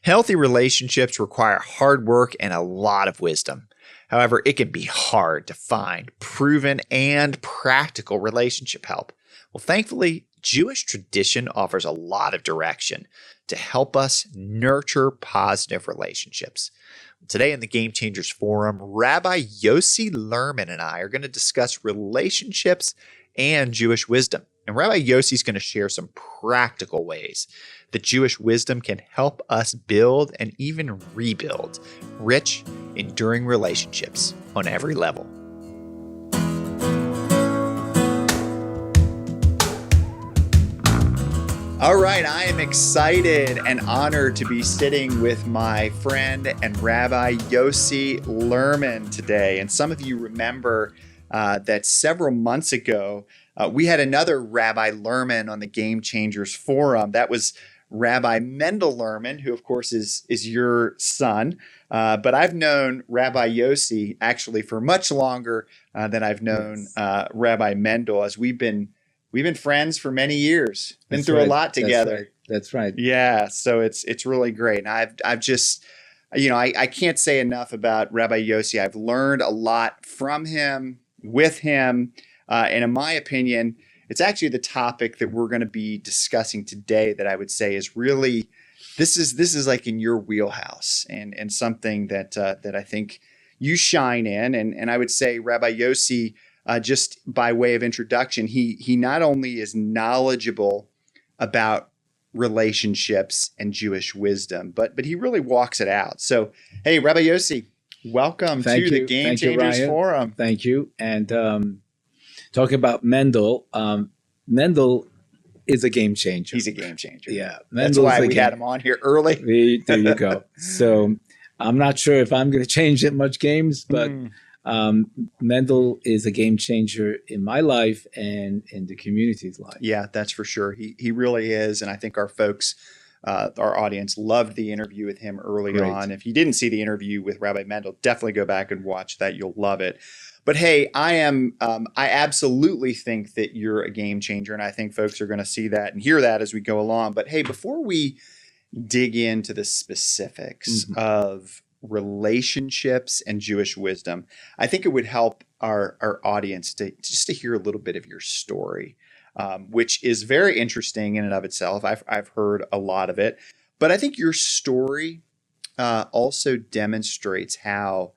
Healthy relationships require hard work and a lot of wisdom. However, it can be hard to find proven and practical relationship help. Well, thankfully, Jewish tradition offers a lot of direction to help us nurture positive relationships. Today in the Game Changers Forum, Rabbi Yossi Lerman and I are going to discuss relationships and Jewish wisdom. And Rabbi Yossi is going to share some practical ways that Jewish wisdom can help us build and even rebuild rich, enduring relationships on every level. All right, I am excited and honored to be sitting with my friend and Rabbi Yossi Lerman today. And some of you remember that several months ago, we had another Rabbi Lerman on the Game Changers Forum. That was Rabbi Mendel Lerman, who of course is your son. But I've known Rabbi Yossi actually for much longer than I've known Rabbi Mendel, as we've been friends for many years. Been through a lot together. That's right. Yeah, so it's really great. And I've just, I can't say enough about Rabbi Yossi. I've learned a lot from him, with him, and in my opinion, it's actually the topic that we're going to be discussing today that I would say is really, this is like in your wheelhouse and something that I think you shine in. And I would say Rabbi Yossi, just by way of introduction, he not only is knowledgeable about relationships and Jewish wisdom, but he really walks it out. So, hey, Rabbi Yossi, welcome to the Game Changers Forum. Thank you. And talking about Mendel, Mendel is a game changer. He's a game changer. Yeah. That's why we had him on here early. There you go. So I'm not sure if I'm going to change it much games, but Mendel is a game changer in my life and in the community's life. Yeah, that's for sure. He really is. And I think our folks, our audience loved the interview with him early on. If you didn't see the interview with Rabbi Mendel, definitely go back and watch that. You'll love it. But hey, I absolutely think that you're a game changer. And I think folks are going to see that and hear that as we go along. But hey, before we dig into the specifics of relationships and Jewish wisdom, I think it would help our audience to hear a little bit of your story, which is very interesting in and of itself. I've heard a lot of it, but I think your story also demonstrates how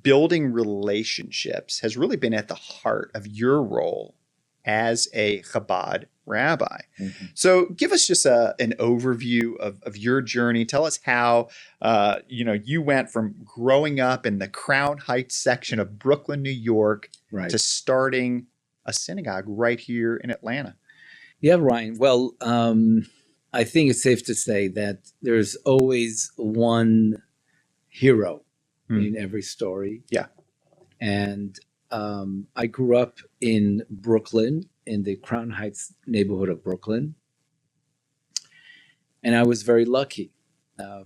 building relationships has really been at the heart of your role as a Chabad rabbi. So give us just an overview of your journey. Tell us how you went from growing up in the Crown Heights section of Brooklyn, New York, to starting a synagogue right here in Atlanta. Yeah, Ryan. Well, I think it's safe to say that there's always one hero in every story. Yeah. And I grew up in Brooklyn, in the Crown Heights neighborhood of Brooklyn. And I was very lucky.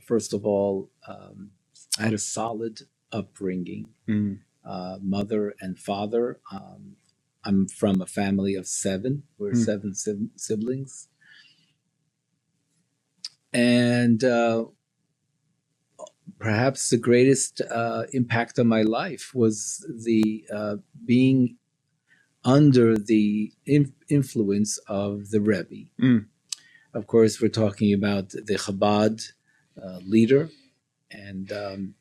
First of all, I had a solid upbringing, mother and father. I'm from a family of 7. We're 7 siblings. And perhaps the greatest impact on my life was the being under the influence of the Rebbe. Of course, we're talking about the Chabad leader, and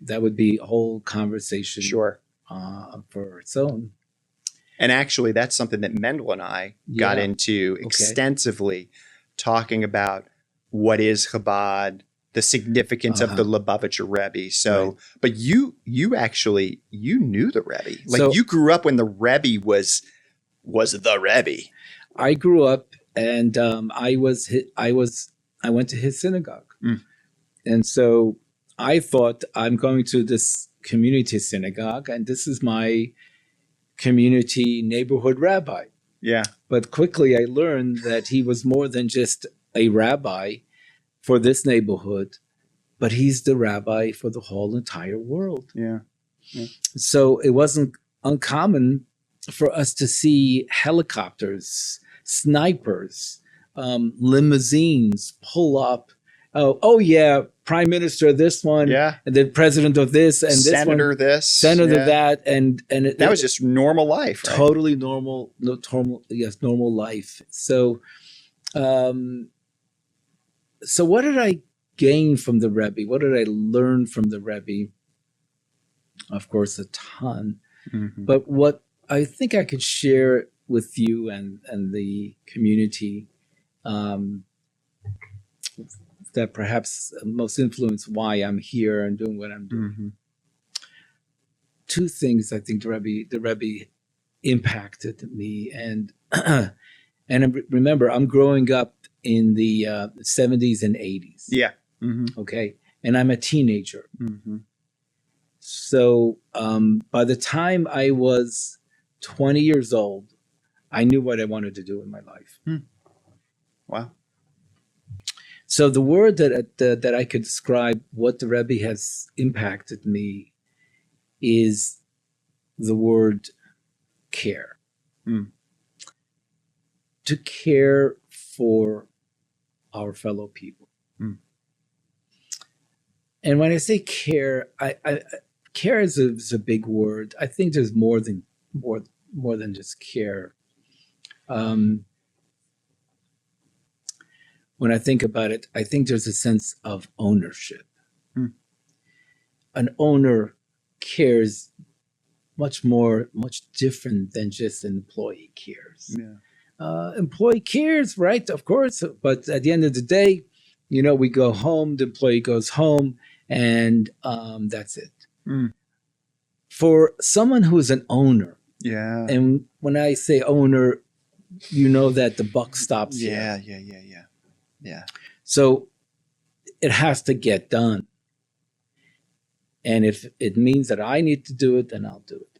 that would be a whole conversation for its own. And actually, that's something that Mendel and I got into extensively, talking about what is Chabad, the significance of the Lubavitcher Rebbe. So, but you actually knew the Rebbe. Like, you grew up when the Rebbe was the Rebbe. I grew up, and I went to his synagogue, and so I thought, I'm going to this community synagogue, and this is my community neighborhood rabbi. Yeah. But quickly I learned that he was more than just a rabbi for this neighborhood, but he's the rabbi for the whole entire world. Yeah. So it wasn't uncommon for us to see helicopters, snipers, limousines pull up. prime minister of this one, Yeah. and then president of this, and Senator senator yeah. that, and that was just normal life, right? Totally normal, normal life. So, so what did I gain from the Rebbe? What did I learn from the Rebbe? Of course, a ton. Mm-hmm. But what I think I could share with you and the community, that perhaps most influence why I'm here and doing what I'm doing. Mm-hmm. Two things I think the Rebbe impacted me, and and remember, I'm growing up in the 70s and 80s. Yeah. Mm-hmm. Okay, and I'm a teenager. Mm-hmm. So by the time I was 20 years old, I knew what I wanted to do in my life. Wow. So the word that I could describe what the Rebbe has impacted me is the word care. To care for our fellow people. And when I say care, I care is a big word. I think there's more than just care. When I think about it, I think there's a sense of ownership. An owner cares much different than just an employee cares. Yeah. Employee cares, right? Of course, but at the end of the day, we go home, the employee goes home, and that's it. For someone who is an owner, yeah, and when I say owner, that the buck stops here. Yeah. So it has to get done. And if it means that I need to do it, then I'll do it.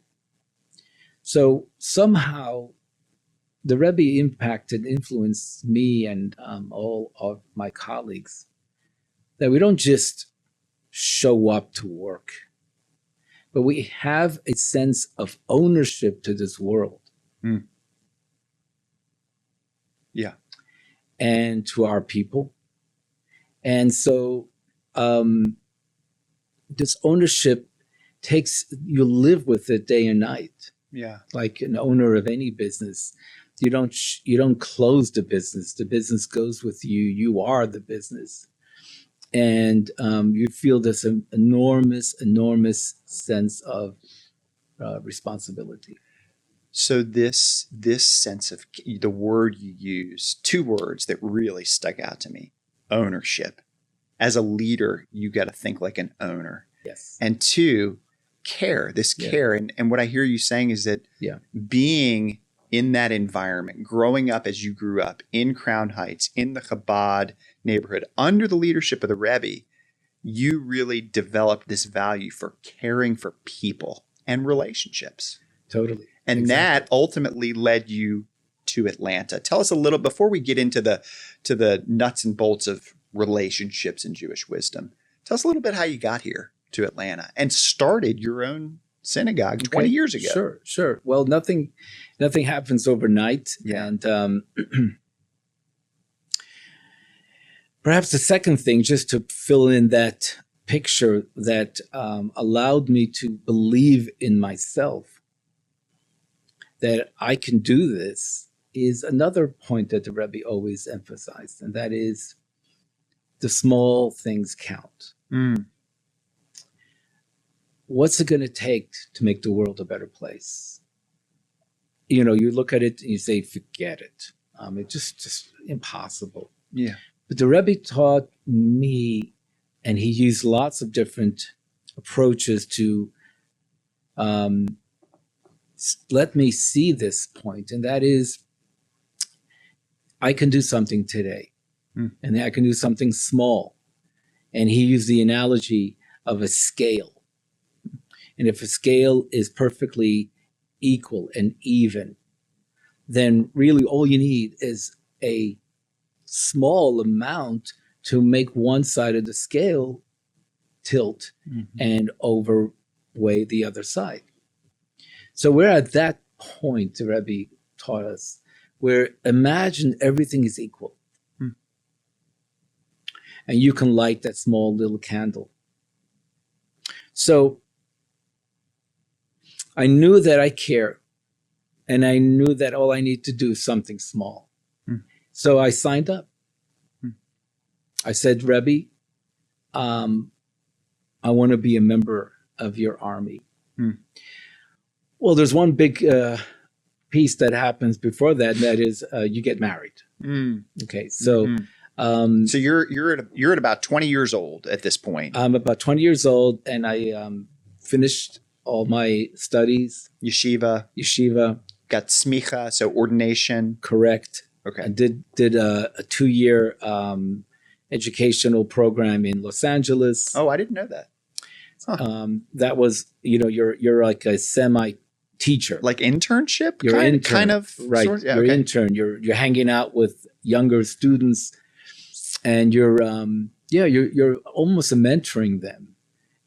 So somehow the Rebbe influenced me and all of my colleagues that we don't just show up to work, but we have a sense of ownership to this world. Yeah. And to our people. And so this ownership you live with it day and night. Yeah. Like an owner of any business. You don't close the business. The business goes with you. You are the business. And you feel this enormous sense of responsibility. So this sense of the word you use, two words that really stuck out to me: ownership. As a leader, you got to think like an owner. Yes. And two, care. This care, and what I hear you saying is that being in that environment, growing up as you grew up in Crown Heights, in the Chabad neighborhood, under the leadership of the Rebbe, you really developed this value for caring for people and relationships. Totally. And that ultimately led you to Atlanta. Tell us a little, before we get into the nuts and bolts of relationships and Jewish wisdom, tell us a little bit how you got here to Atlanta and started your own synagogue 20 years ago. Sure. Well, nothing happens overnight. Yeah. And perhaps the second thing, just to fill in that picture that allowed me to believe in myself, that I can do this, is another point that the Rebbe always emphasized, and that is the small things count. What's it going to take to make the world a better place? You look at it and you say, forget it. It's just impossible. Yeah. But the Rebbe taught me, and he used lots of different approaches to let me see this point, and that is, I can do something today, and I can do something small. And he used the analogy of a scale. And if a scale is perfectly equal and even, then really all you need is a small amount to make one side of the scale tilt and overweigh the other side. So we're at that point, the Rebbe taught us, where imagine everything is equal. and you can light that small little candle. So I knew that I care, and I knew that all I need to do is something small. So I signed up. I said, Rebbe, I want to be a member of your army. Well, there's one big piece that happens before that, and that is you get married. Okay, so so you're at about 20 years old at this point. I'm about 20 years old, and I finished all my studies. Yeshiva. Got smicha, so ordination. Correct. Okay. I did a 2-year educational program in Los Angeles. Oh, I didn't know that. Huh. That was, you're like a semi-teacher, like internship. You're kind, intern, kind of, right? Sort of? Yeah, you're okay. intern. You're hanging out with younger students, and you're almost mentoring them,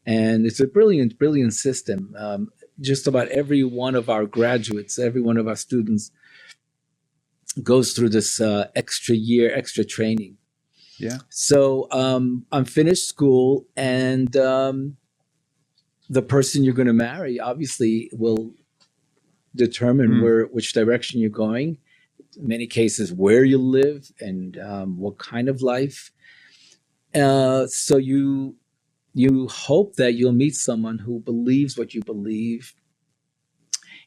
and it's a brilliant system. Just about every one of our graduates, every one of our students goes through this extra training. Yeah. So I'm finished school, and the person you're going to marry obviously will determine which direction you're going. In many cases, where you live and what kind of life. So you hope that you'll meet someone who believes what you believe.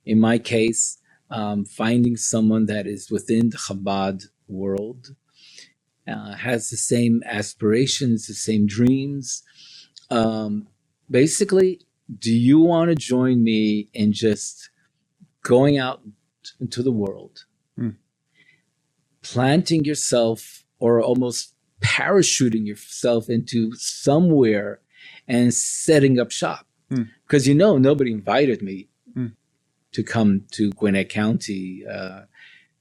In my case, finding someone that is within the Chabad world, has the same aspirations, the same dreams. Basically, do you want to join me in just going out into the world, planting yourself, or almost parachuting yourself into somewhere and setting up shop? Because nobody invited me to come to Gwinnett County.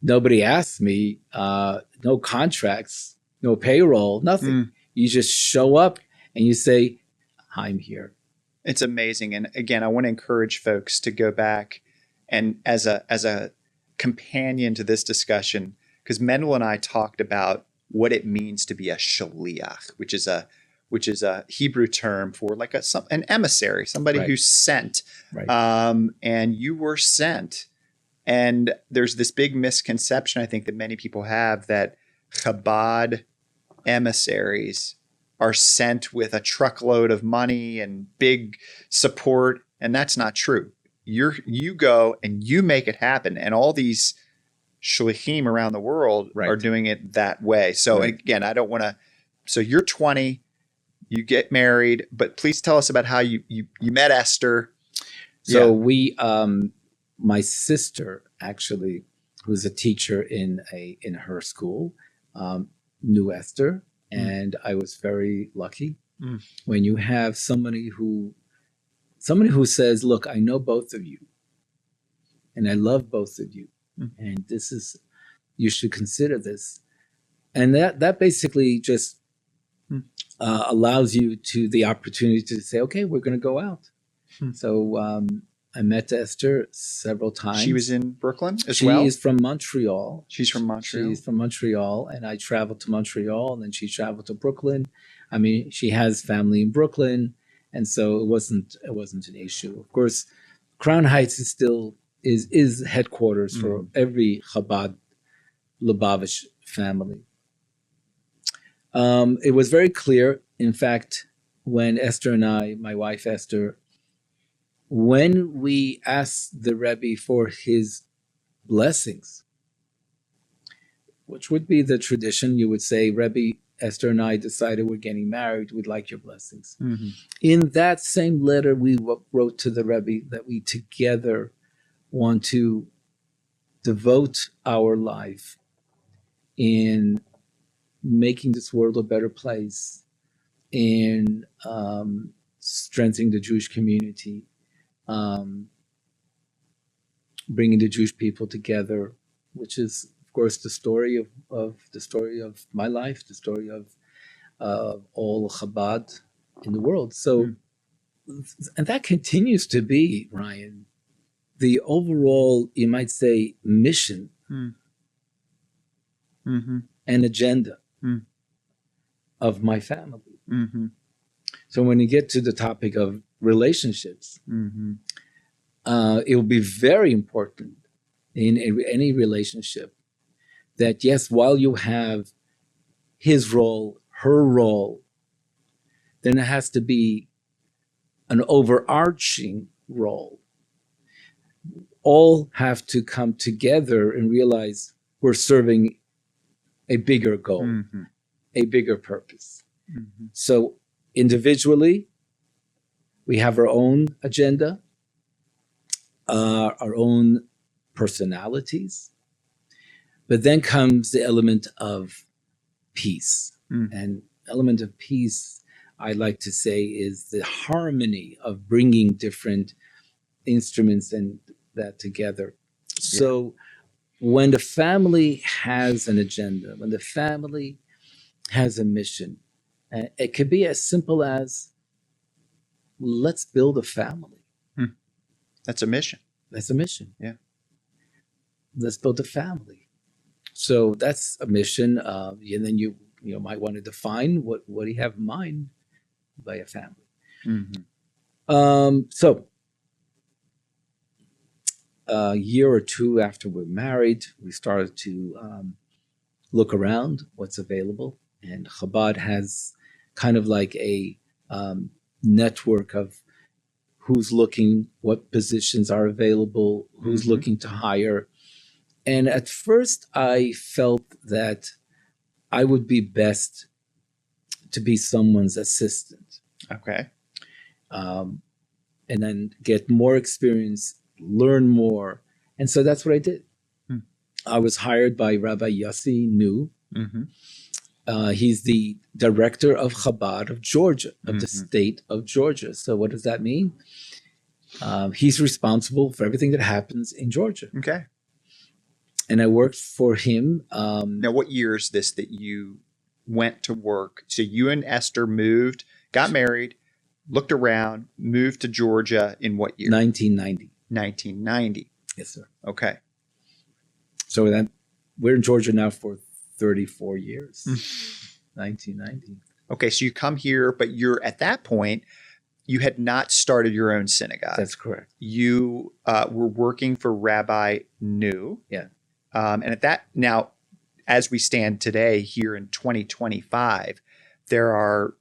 Nobody asked me, no contracts, no payroll, nothing. You just show up and you say, I'm here. It's amazing. And again, I want to encourage folks to go back and as a companion to this discussion, because Mendel and I talked about what it means to be a shaliach, which is a Hebrew term for like an emissary, somebody who's sent. Right. And you were sent. And there's this big misconception, I think, that many people have, that Chabad emissaries are sent with a truckload of money and big support, and that's not true. You go and you make it happen, and all these shlichim around the world are doing it that way. So again, I don't want to. So you're 20, you get married, but please tell us about how you met Esther. So we. My sister, actually, who's a teacher in her school, knew Esther, and I was very lucky. When you have somebody who says, "Look, I know both of you, and I love both of you, and you should consider this," and that basically just allows you the opportunity to say, "Okay, we're going to go out." So. I met Esther several times. She was in Brooklyn as well? She is from Montreal. She's from Montreal, and I traveled to Montreal, and then she traveled to Brooklyn. I mean, she has family in Brooklyn, and so it wasn't an issue. Of course, Crown Heights is still is headquarters for every Chabad Lubavitch family. It was very clear, in fact, when Esther and I, my wife Esther, when we asked the Rebbe for his blessings, which would be the tradition, you would say, Rebbe, Esther and I decided we're getting married, we'd like your blessings. In that same letter, we wrote to the Rebbe that we together want to devote our life in making this world a better place, in strengthening the Jewish community, bringing the Jewish people together, which is, of course, the story of my life, the story of all Chabad in the world. So, and that continues to be, Ryan, the overall, you might say, mission and agenda of my family. Mm-hmm. So when you get to the topic of relationships, Mm-hmm. it will be very important in any relationship that, yes, while you have his role, her role, then it has to be an overarching role. All have to come together and realize we're serving a bigger goal, Mm-hmm. a bigger purpose. Mm-hmm. So individually, we have our own agenda, our own personalities, but then comes the element of peace. Mm-hmm. And element of peace, I like to say, is the harmony of bringing different instruments and that together. Yeah. So when the family has an agenda, when the family has a mission, it could be as simple as, let's build a family. That's a mission. That's a mission. Yeah. Let's build a family. So that's a mission. And then you might want to define what do you have in mind by a family. Mm-hmm. So a year or two after we're married, we started to look around what's available. And Chabad has kind of like a network of who's looking, what positions are available, who's Mm-hmm. looking to hire. And at first, I felt that I would be best to be someone's assistant. Okay. And then get more experience, learn more. And so that's what I did. I was hired by Rabbi Yossi Lerman. Mm-hmm. He's the director of Chabad of Georgia, of the Mm-hmm. state of Georgia. So what does that mean? He's responsible for everything that happens in Georgia. Okay. And I worked for him. Now, what year is this that you went to work? So you and Esther moved, got married, looked around, moved to Georgia in what year? 1990. 1990. Yes, sir. Okay. So that we're in Georgia now for 34 years. 1990. Okay, so you come here, but you're at that point, you had not started your own synagogue. That's correct. You were working for Rabbi New. Yeah. And at that, now, as we stand today here in 2025, there are,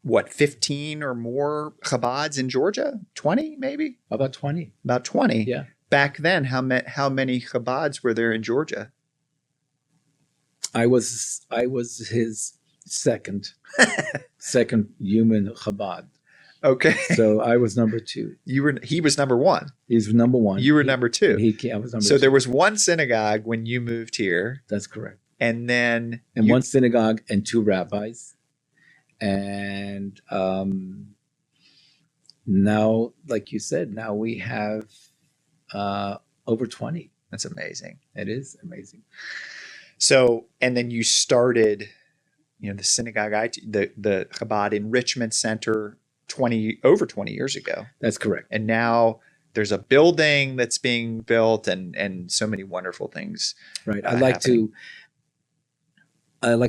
15 or more Chabads in Georgia? 20, maybe? About 20. About 20. Yeah. Back then, how many Chabads were there in Georgia? I was his second human Chabad. Okay. So I was number 2. He was number 1. He's number 1. You were number 2. I was number 2. So there was one synagogue when you moved here. That's correct. And then one synagogue and 2 rabbis. And now, like you said, now we have over 20. That's amazing. It is amazing. So, and then you started, the synagogue, the Chabad Enrichment Center over 20 years ago. That's correct. And now there's a building that's being built and so many wonderful things. Right. I like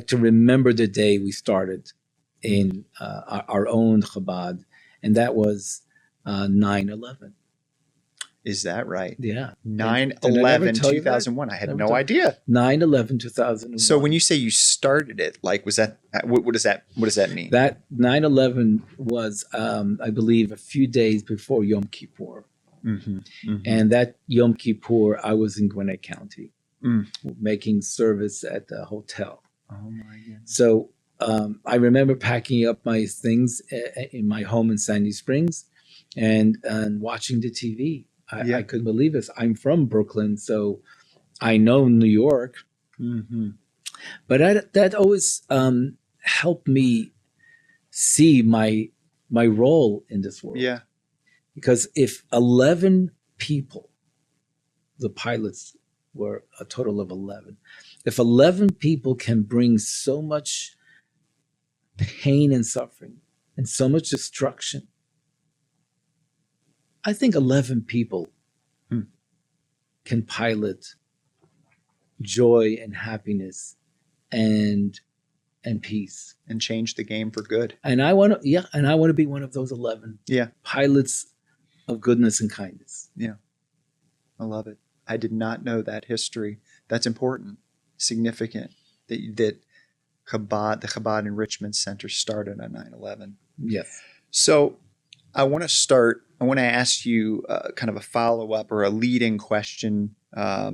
to remember the day we started in our own Chabad, and that was 9/11. Is that right? Yeah. 9/11/2001. I had no idea. 9/11/2001. So when you say you started it, like, was that, what does that mean? That 9/11 was, I believe, a few days before Yom Kippur. Mm-hmm. Mm-hmm. And that Yom Kippur, I was in Gwinnett County making service at the hotel. Oh my goodness. So I remember packing up my things in my home in Sandy Springs and watching the TV. I couldn't believe this. I'm from Brooklyn, so I know New York. Mm-hmm. But that always helped me see my role in this world. Yeah. Because if 11 people, the pilots were a total of 11, if 11 people can bring so much pain and suffering and so much destruction, I think 11 people can pilot joy and happiness and and peace. And change the game for good. And I want to be one of those 11 pilots of goodness and kindness. Yeah. I love it. I did not know that history. That's important, significant, that the Chabad Enrichment Center started on 9/11. Yes. So I want to ask you kind of a follow-up or a leading question. I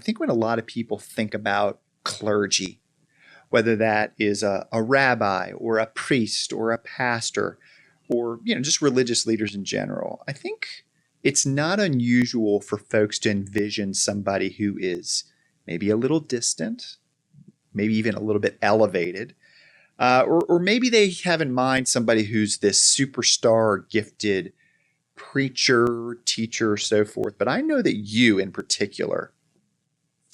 think when a lot of people think about clergy, whether that is a rabbi or a priest or a pastor or, just religious leaders in general, I think it's not unusual for folks to envision somebody who is maybe a little distant, maybe even a little bit elevated, or maybe they have in mind somebody who's this superstar gifted preacher, teacher, so forth. But I know that you in particular,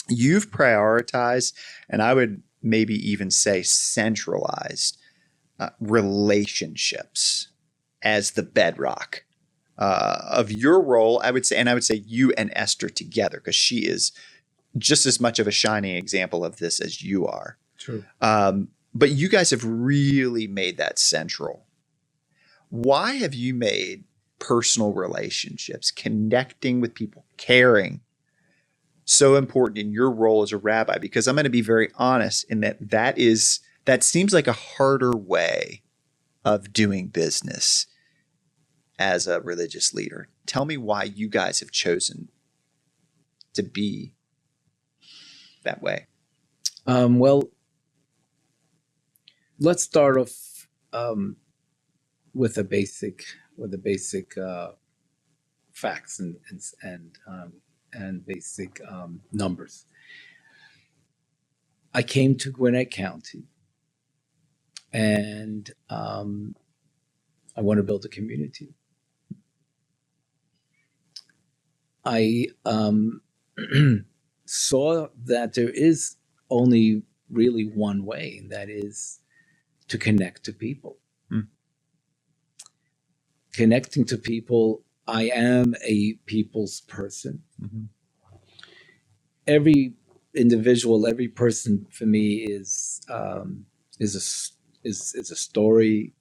you've prioritized, and I would maybe even say centralized relationships as the bedrock of your role, I would say, and I would say you and Esther together, because she is just as much of a shining example of this as you are. True. But you guys have really made that central. Why have you made personal relationships, connecting with people, caring, so important in your role as a rabbi? Because I'm going to be very honest in that seems like a harder way of doing business as a religious leader. Tell me why you guys have chosen to be that way. Well, let's start off with the basic facts and basic numbers. I came to Gwinnett County, and I want to build a community. I saw that there is only really one way, and that is to connect to people. Connecting to people, I am a people's person. Mm-hmm. Every individual, every person for me is a story.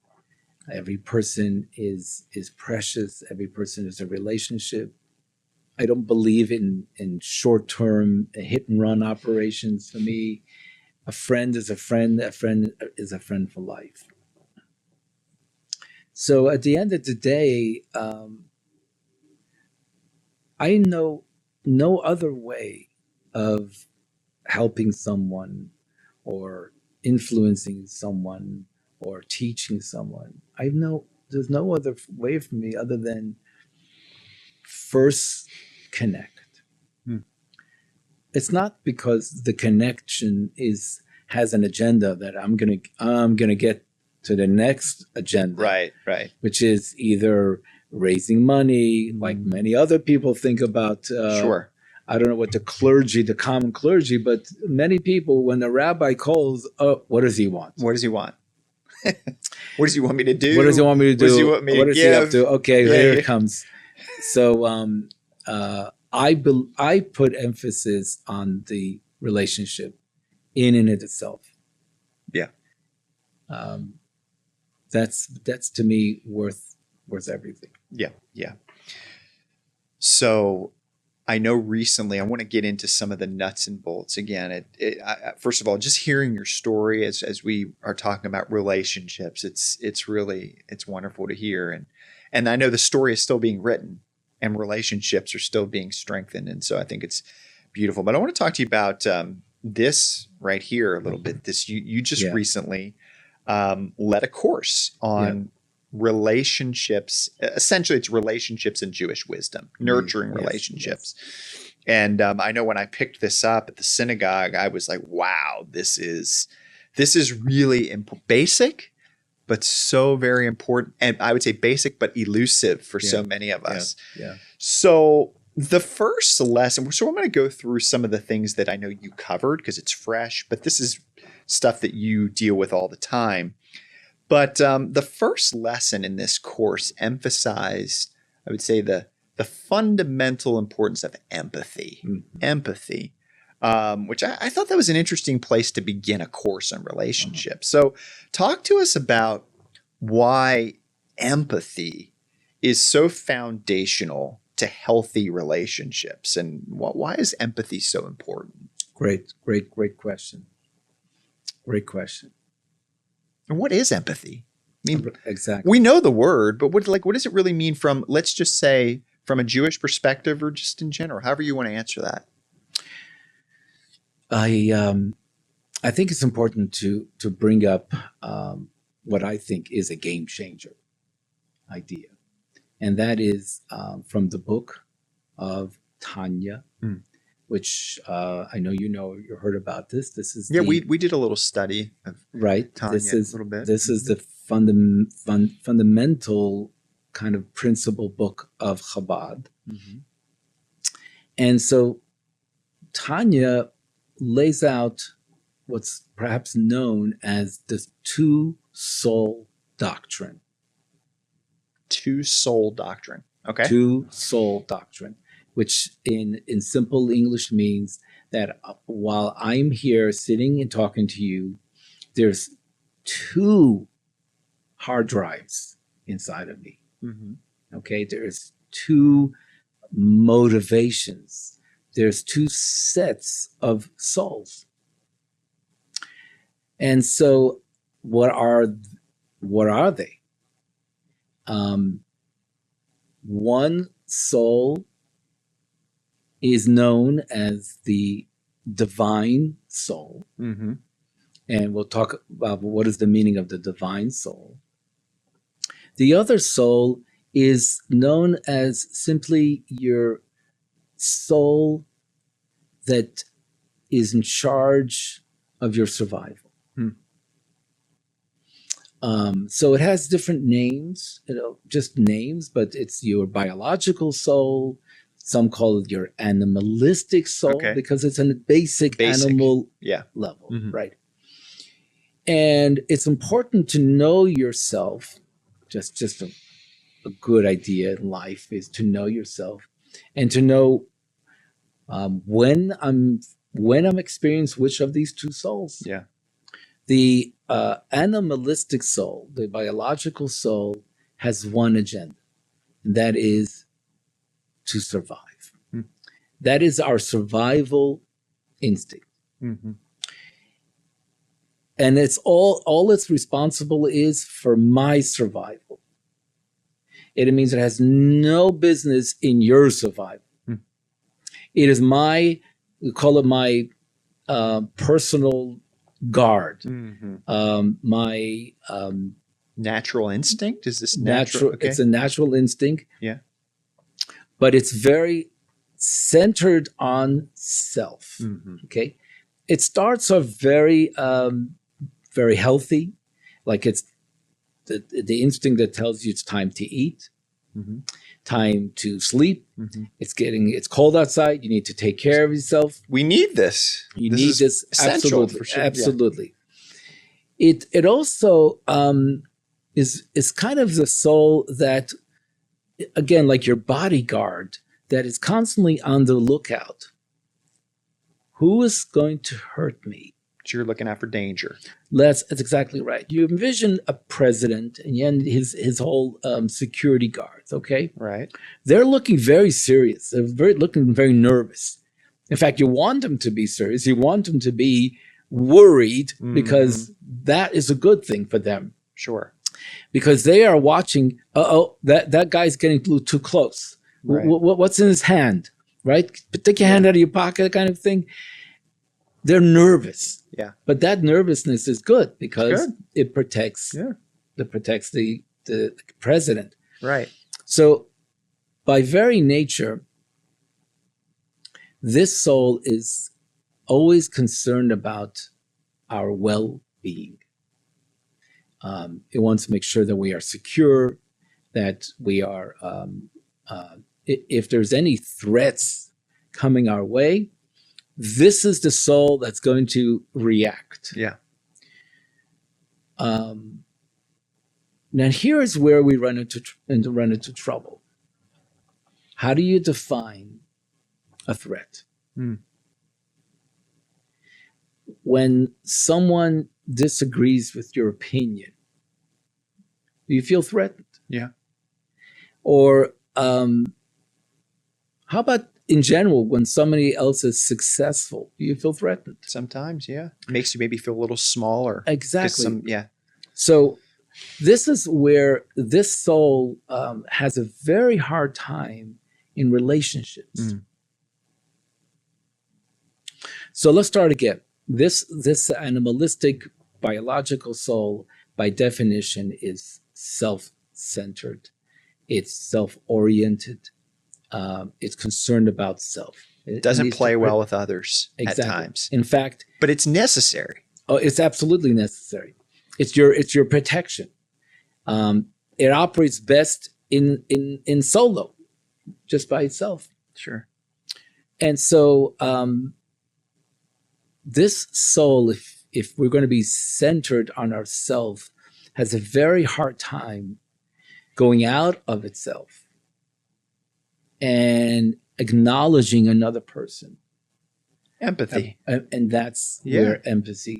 Every person is precious. Every person is a relationship. I don't believe in short-term hit-and-run operations. For me, a friend is a friend. A friend is a friend for life. So at the end of the day, I know no other way of helping someone or influencing someone or teaching someone. I know there's no other way for me other than first connect. It's not because the connection has an agenda that I'm gonna get to the next agenda, right, which is either raising money, like many other people think about. Sure. I don't know what the common clergy, but many people, when the rabbi calls, what does he want? What does he want? What does he want me to do? What does he want me to do? What does he want me to give? He up to? Okay, here it comes. So I put emphasis on the relationship in and of itself. Yeah. That's to me worth everything. Yeah. So I know recently, I want to get into some of the nuts and bolts again. First of all, just hearing your story as we are talking about relationships, it's wonderful to hear. And I know the story is still being written and relationships are still being strengthened. And so I think it's beautiful. But I want to talk to you about this right here a little bit. This you just recently led a course on relationships. Essentially, it's relationships and Jewish wisdom, nurturing relationships. Yes. And I know when I picked this up at the synagogue, I was like, wow, this is really basic, but so very important. And I would say basic, but elusive for so many of us. Yeah. So the first lesson, so I'm going to go through some of the things that I know you covered because it's fresh, but this is stuff that you deal with all the time. But the first lesson in this course emphasized, I would say, the fundamental importance of empathy. Mm-hmm. Empathy. which I thought that was an interesting place to begin a course on relationships. So talk to us about why empathy is so foundational to healthy relationships, and why is empathy so important? Great question. Great question. And what is empathy? I mean, exactly. We know the word, but what does it really mean from, let's just say, from a Jewish perspective, or just in general, however you want to answer that? I think it's important to bring up what I think is a game changer idea, and that is from the book of Tanya, which I know you heard about this. This is we did a little study of Tanya a little bit. This is the fundamental kind of principle book of Chabad, and so Tanya lays out what's perhaps known as the two-soul doctrine. Two-soul doctrine. Okay. Two-soul doctrine, which in simple English means that while I'm here sitting and talking to you, there's two hard drives inside of me. Okay, there's two motivations. There's two sets of souls. And so what are they? One soul is known as the divine soul. And we'll talk about what is the meaning of the divine soul. The other soul is known as simply your soul that is in charge of your survival. So it has different names, just names, but it's your biological soul. Some call it your animalistic soul because it's a basic animal level, right? And it's important to know yourself. Just a good idea in life is to know yourself and to know when I'm experiencing which of these two souls. The animalistic soul, the biological soul, has one agenda, and that is to survive. That is our survival instinct. And it's all it's responsible is for my survival. It means it has no business in your survival. It is we call it my personal guard. My natural instinct? Is this natural? It's a natural instinct. But it's very centered on self. Okay. It starts off very healthy, like it's the instinct that tells you it's time to eat, time to sleep. It's cold outside. You need to take care of yourself. We need this. You need this absolutely, for sure. Absolutely. It also is kind of the soul that, again, like your bodyguard, that is constantly on the lookout. Who is going to hurt me? So you're looking out for danger. That's exactly right. You envision a president and his whole security guards, okay? Right. They're looking very serious. They're looking very nervous. In fact, you want them to be serious. You want them to be worried because that is a good thing for them. Sure. Because they are watching, that guy's getting too close. Right. What's in his hand, right? Take your hand out of your pocket, kind of thing. They're nervous. Yeah. But that nervousness is good because it protects the president. Right. So by very nature, this soul is always concerned about our well-being. It wants to make sure that we are secure, that we are, if there's any threats coming our way, this is the soul that's going to react. Yeah. Now here is where we run into trouble. How do you define a threat? when someone disagrees with your opinion, do you feel threatened? Yeah. Or how about in general, when somebody else is successful, do you feel threatened? Sometimes, yeah. Makes you maybe feel a little smaller. Exactly. Yeah. So this is where this soul has a very hard time in relationships. Mm. So let's start again. This animalistic biological soul, by definition, is self-centered. It's self-oriented. It's concerned about self. It doesn't play well with others at times. In fact, but it's necessary. Oh, it's absolutely necessary. It's your protection. It operates best in solo, just by itself. Sure. And so this soul, if we're going to be centered on ourselves, has a very hard time going out of itself and acknowledging another person. Empathy. And that's where empathy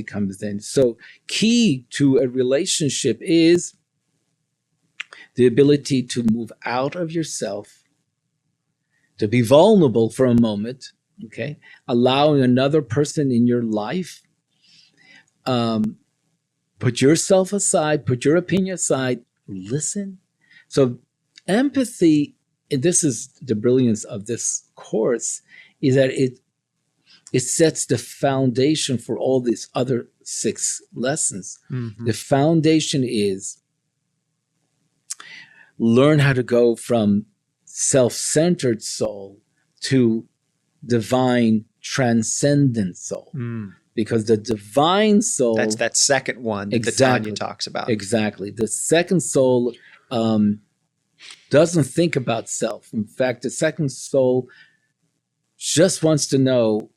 comes in. So key to a relationship is the ability to move out of yourself, to be vulnerable for a moment, okay? Allowing another person in your life, put yourself aside, put your opinion aside, listen. So empathy, and this is the brilliance of this course, is that it sets the foundation for all these other 6 lessons. Mm-hmm. The foundation is learn how to go from self-centered soul to divine transcendent soul. Because the divine soul... That's that second one that Tanya talks about. Exactly. The second soul doesn't think about self. In fact, the second soul just wants to know,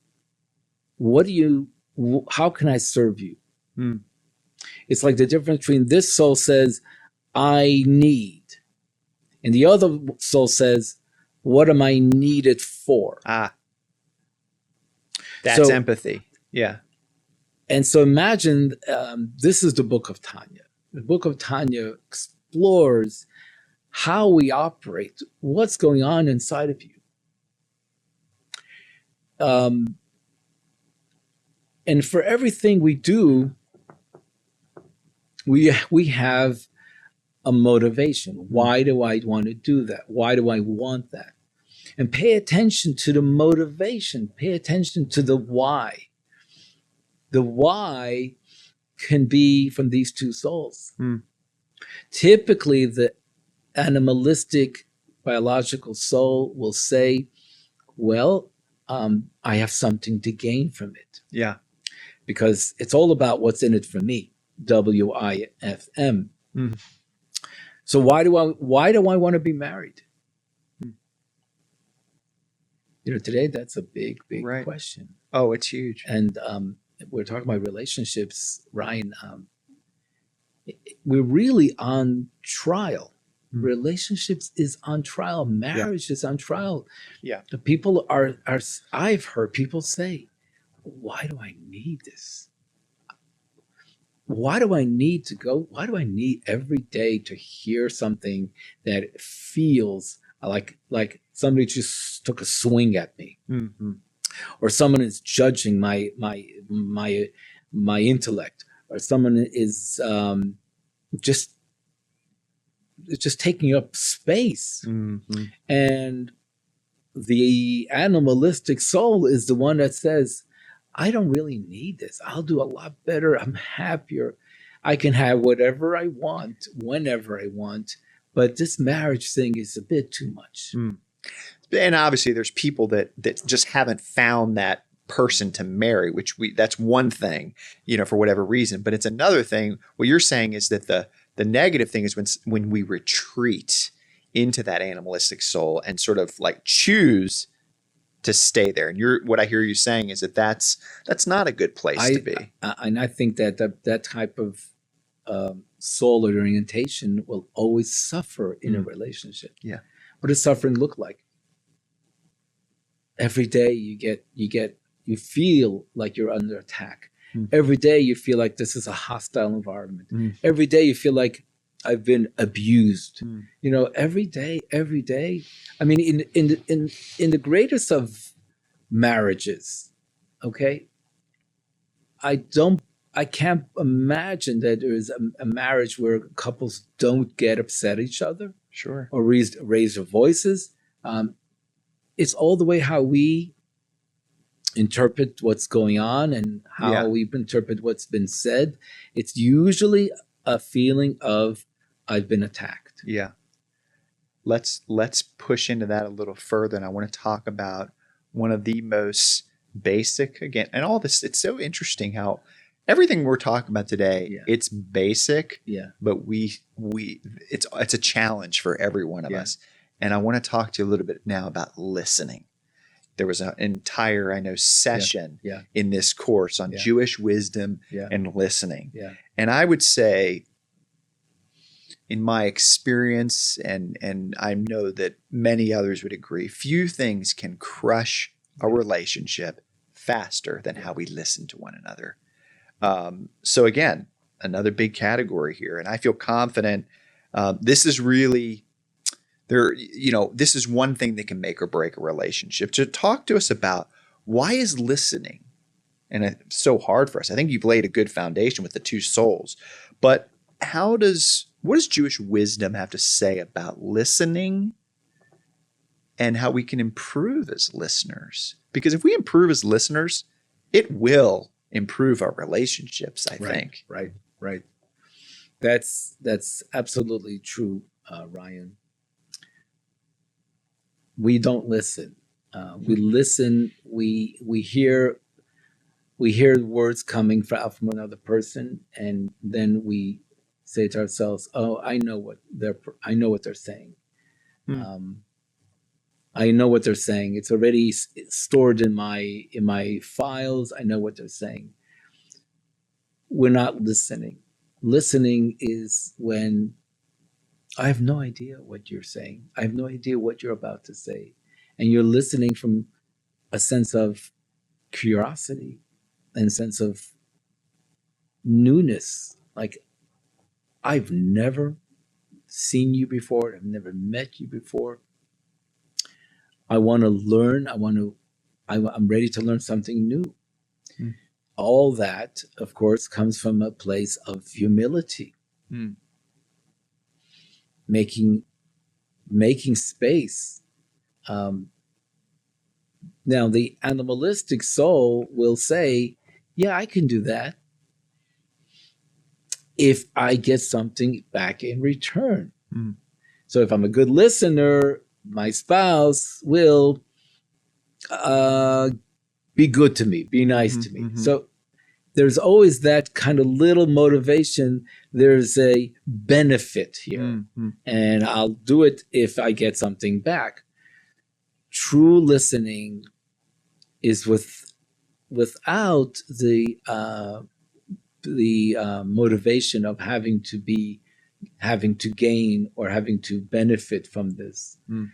how can I serve you? It's like the difference between this soul says, I need. And the other soul says, what am I needed for? That's empathy. Yeah. And so imagine, this is the book of Tanya. The book of Tanya explores how we operate, what's going on inside of you. And for everything we do, we have a motivation. Why do I want to do that? Why do I want that? And pay attention to the motivation. Pay attention to the why. The why can be from these 2 souls. Typically, the animalistic biological soul will say, well, I have something to gain from it. Yeah. Because it's all about what's in it for me. WIFM. So why do I want to be married? Today that's a big question. Oh, it's huge. And we're talking about relationships, Ryan. We're really on trial. Relationships is on trial. Marriage is on trial. Yeah. The people are. I've heard people say, why do I need this? Why do I need to go? Why do I need every day to hear something that feels like somebody just took a swing at me, or someone is judging my intellect, or someone is just taking up space, and the animalistic soul is the one that says, I don't really need this. I'll do a lot better. I'm happier. I can have whatever I want, whenever I want. But this marriage thing is a bit too much. And obviously there's people that just haven't found that person to marry, that's one thing, for whatever reason. But it's another thing. What you're saying is that the negative thing is when we retreat into that animalistic soul and sort of like choose to stay there. And what I hear you saying is that's not a good place to be. And I think that type of soul orientation will always suffer in a relationship. Yeah. What does suffering look like? Every day you get you feel like you're under attack. Mm. Every day you feel like this is a hostile environment. Mm. Every day you feel like I've been abused. Mm. You know, every day. I mean, in the greatest of marriages, okay, I can't imagine that there is a marriage where couples don't get upset at each other. Sure. Or raise their voices. It's all the way how we interpret what's going on and how we interpret what's been said. It's usually a feeling of I've been attacked. Yeah. Let's push into that a little further, and I want to talk about one of the most basic, again, and all this. It's so interesting how everything we're talking about today, it's basic, but it's a challenge for every one of us. And I want to talk to you a little bit now about listening. There was an entire, session in this course on Jewish wisdom and listening. Yeah. And I would say, in my experience, and I know that many others would agree, few things can crush a relationship faster than how we listen to one another. So again, another big category here, and I feel confident this is really this is one thing that can make or break a relationship. To talk to us about why is listening, and it's so hard for us. I think you've laid a good foundation with the two souls, but what does Jewish wisdom have to say about listening and how we can improve as listeners? Because if we improve as listeners, it will improve our relationships, I think. Right. That's absolutely true, Ryan. We don't listen. We listen. We hear words coming from another person, and then we say to ourselves, "Oh, I know what they're saying. I know what they're saying. It's already stored in my files. I know what they're saying." We're not listening. Listening is when I have no idea what you're saying. I have no idea what you're about to say. And you're listening from a sense of curiosity and a sense of newness. Like, I've never seen you before. I've never met you before. I want to learn. I'm ready to learn something new. Mm. All that, of course, comes from a place of humility. Mm. Making space. Now, the animalistic soul will say, yeah, I can do that if I get something back in return. Mm. So if I'm a good listener, my spouse will be good to me, be nice to me. Mm-hmm. So there's always that kind of little motivation. There's a benefit here. Mm-hmm. And I'll do it if I get something back. True listening is without the motivation of having to gain or having to benefit from this. Mm.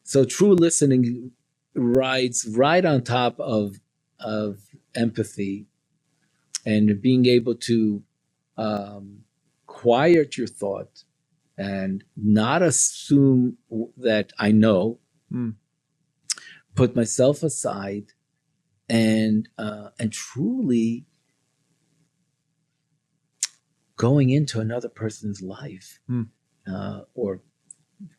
So true listening rides right on top of empathy and being able to quiet your thought and not assume that I know. Mm. Put myself aside and truly going into another person's life, or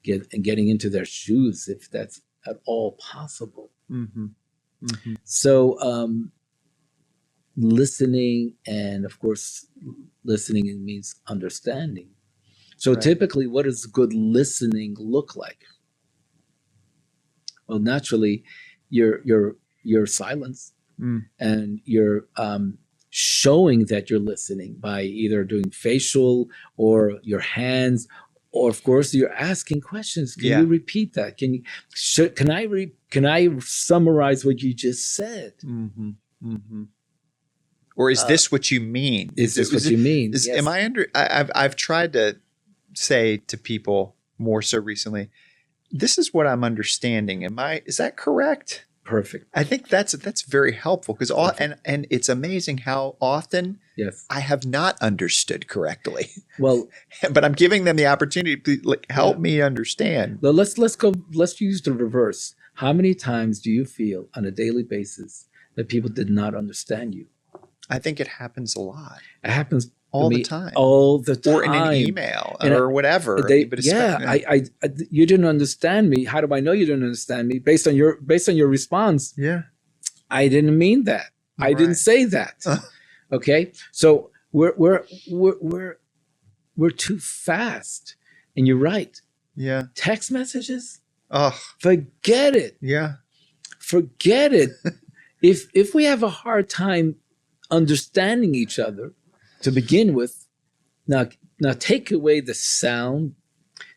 getting into their shoes if that's at all possible. Mm-hmm. Mm-hmm. So listening, and of course, listening means understanding. So typically, what does good listening look like? Well, naturally, your silence, and you're showing that you're listening by either doing facial or your hands, or of course you're asking questions. Can you repeat that? Can I summarize what you just said? Mm-hmm. Mm-hmm. Or is this what you mean? Is this what you mean? Yes. Am I under? I've tried to say to people more so recently, this is what I'm understanding. Is that correct? Perfect. I think that's very helpful because and it's amazing how often Yes. I have not understood correctly. Well, but I'm giving them the opportunity to help me understand. Well, let's use the reverse. How many times do you feel on a daily basis that people did not understand you? I think it happens a lot. It happens all to the me time. all the time. Or in an email or whatever. You didn't understand me. How do I know you didn't understand me? Based on your response. Yeah. I didn't mean that. Right. I didn't say that. Okay? So we're too fast. And you're right. Yeah. Text messages? Oh. Forget it. Yeah. Forget it. If we have a hard time understanding each other to begin with, now take away the sound,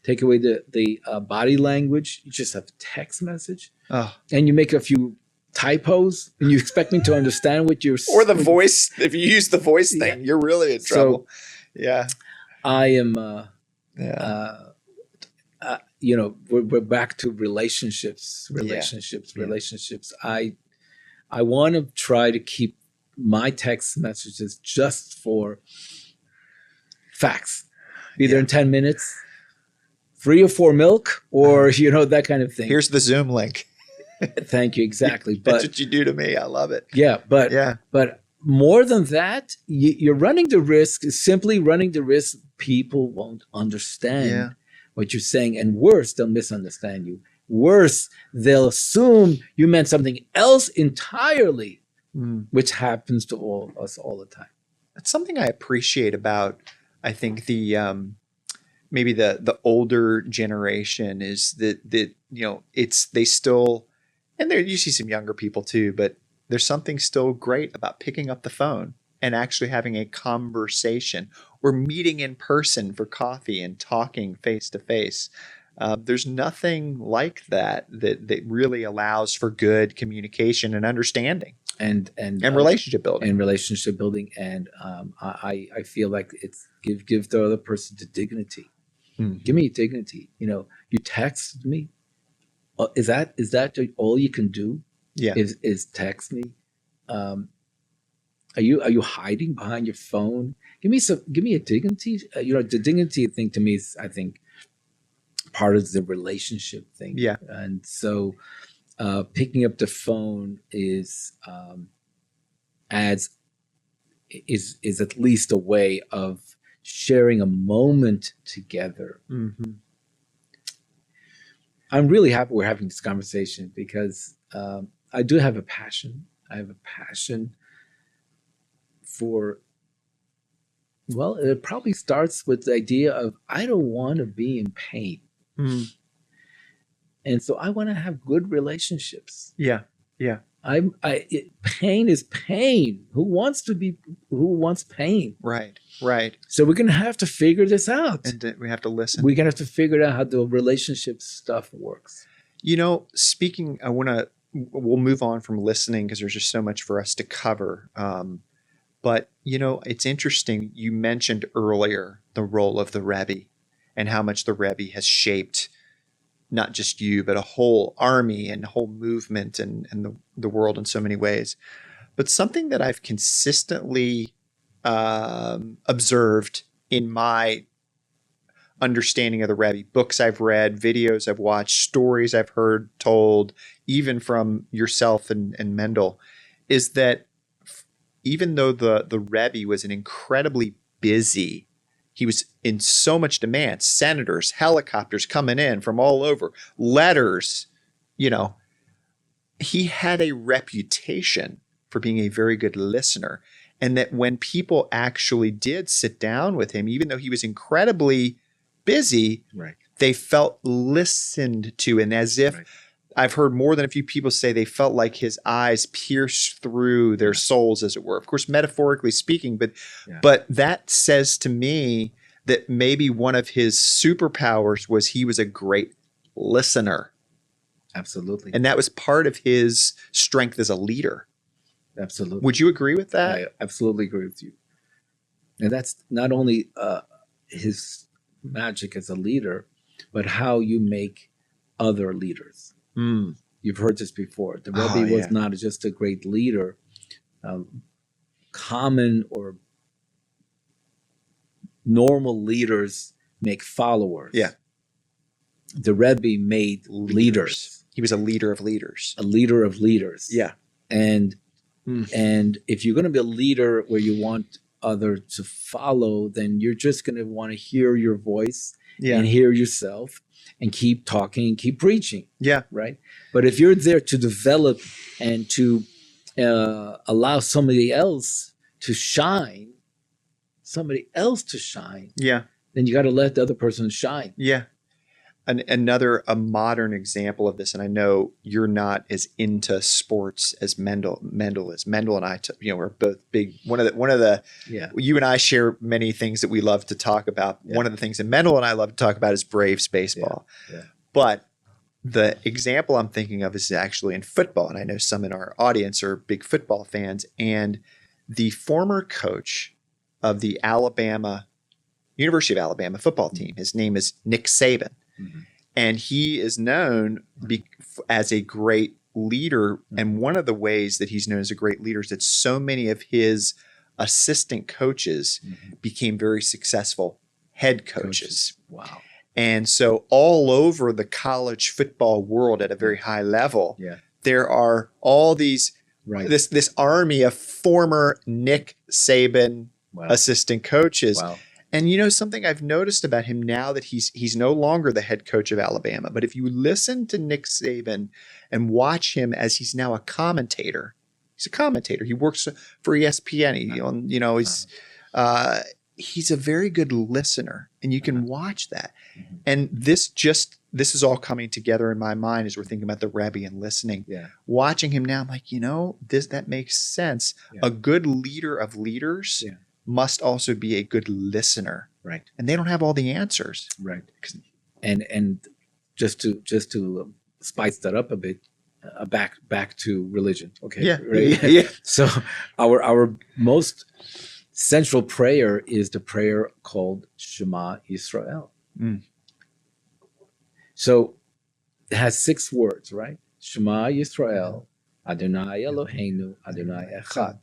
take away the body language. You just have a text message, and you make a few typos, and you expect me to understand what you're or the voice. If you use the voice thing, you're really in trouble. So, yeah, I am. We're back to relationships. I want to try to keep my text messages just for facts, either in 10 minutes, 3 or 4 milk, or that kind of thing. Here's the Zoom link. Thank you. Exactly. That's what you do to me. I love it. Yeah, but more than that, you're running the risk. Simply running the risk. People won't understand what you're saying, and worse, they'll misunderstand you. Worse, they'll assume you meant something else entirely, which happens to all us all the time. That's something I appreciate about, I think, the maybe the older generation is that they still, and there you see some younger people too, but there's something still great about picking up the phone and actually having a conversation or meeting in person for coffee and talking face to face. There's nothing like that really allows for good communication and understanding and relationship building. And I feel like it's give the other person the dignity. Mm-hmm. Give me dignity. You text me. Is that all you can do? Yeah. Is text me. Are you hiding behind your phone? Give me a dignity. The dignity thing to me is, I think, part of the relationship thing. Yeah. And so picking up the phone is at least a way of sharing a moment together. Mm-hmm. I'm really happy we're having this conversation because I do have a passion. I have a passion for, well, it probably starts with the idea of I don't want to be in pain. Mm. And so I want to have good relationships. Yeah. Yeah. Pain is pain. Who wants pain? Right. So we're going to have to figure this out. And we have to listen. We're going to have to figure out how the relationship stuff works. Speaking, we'll move on from listening because there's just so much for us to cover. But, it's interesting. You mentioned earlier the role of the Rebbe and how much the Rebbe has shaped not just you, but a whole army and a whole movement and the world in so many ways. But something that I've consistently observed in my understanding of the Rebbe, books I've read, videos I've watched, stories I've heard told, even from yourself and Mendel, is that even though the Rebbe was an incredibly busy, he was in so much demand, senators, helicopters coming in from all over, letters, he had a reputation for being a very good listener. And that when people actually did sit down with him, even though he was incredibly busy, right, they felt listened to. And as if, I've heard more than a few people say they felt like his eyes pierced through their souls, as it were. Of course, metaphorically speaking, but that says to me that maybe one of his superpowers was he was a great listener. Absolutely. And that was part of his strength as a leader. Absolutely. Would you agree with that? I absolutely agree with you. And that's not only his magic as a leader, but how you make other leaders. You've heard this before. The Oh, Rebbe was yeah. not just a great leader. Common or normal leaders make followers. Yeah. The Rebbe made leaders. He was a leader of leaders. A leader of leaders. Yeah. And if you're going to be a leader where you want others to follow, then you're just going to want to hear your voice and hear yourself and keep talking and keep preaching. Yeah. Right. But if you're there to develop and to allow somebody else to shine, Yeah. then you got to let the other person shine. Yeah. A modern example of this, and I know you're not as into sports as Mendel is. Mendel and I, we're both big. One of the you and I share many things that we love to talk about. Yeah. One of the things that Mendel and I love to talk about is Braves baseball. Yeah. But the example I'm thinking of is actually in football, and I know some in our audience are big football fans. And the former coach of the University of Alabama football team, his name is Nick Saban. Mm-hmm. And he is known as a great leader. And one of the ways that he's known as a great leader is that so many of his assistant coaches became very successful head coaches. Wow. And so all over the college football world at a very high level, there are all these, this army of former Nick Saban assistant coaches. Wow. And something I've noticed about him now that he's no longer the head coach of Alabama, but if you listen to Nick Saban and watch him as he's now a commentator, he's a commentator. He works for ESPN. He's a very good listener, and you can watch that. And this is all coming together in my mind as we're thinking about the Rebbe and listening. Yeah. Watching him now, I'm like, that makes sense. Yeah. A good leader of leaders. Yeah. Must also be a good listener, right? And they don't have all the answers, right? And just to spice that up a bit, back to religion, okay? Yeah, right? Yeah. So our most central prayer is the prayer called Shema Yisrael. So it has 6 words, right? Shema Yisrael, Adonai Eloheinu, Adonai Echad.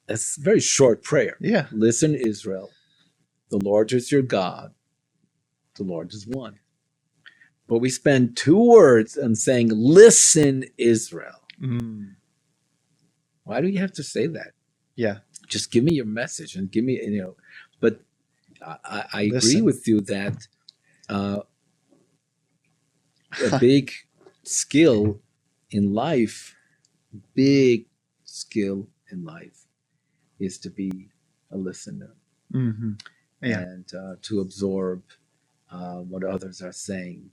That's a very short prayer. Yeah. Listen, Israel, the Lord is your God. The Lord is one. But we spend 2 words on saying, listen, Israel. Why do you have to say that? Yeah. Just give me your message and give me, but I agree with you that a big skill in life is to be a listener and to absorb what others are saying.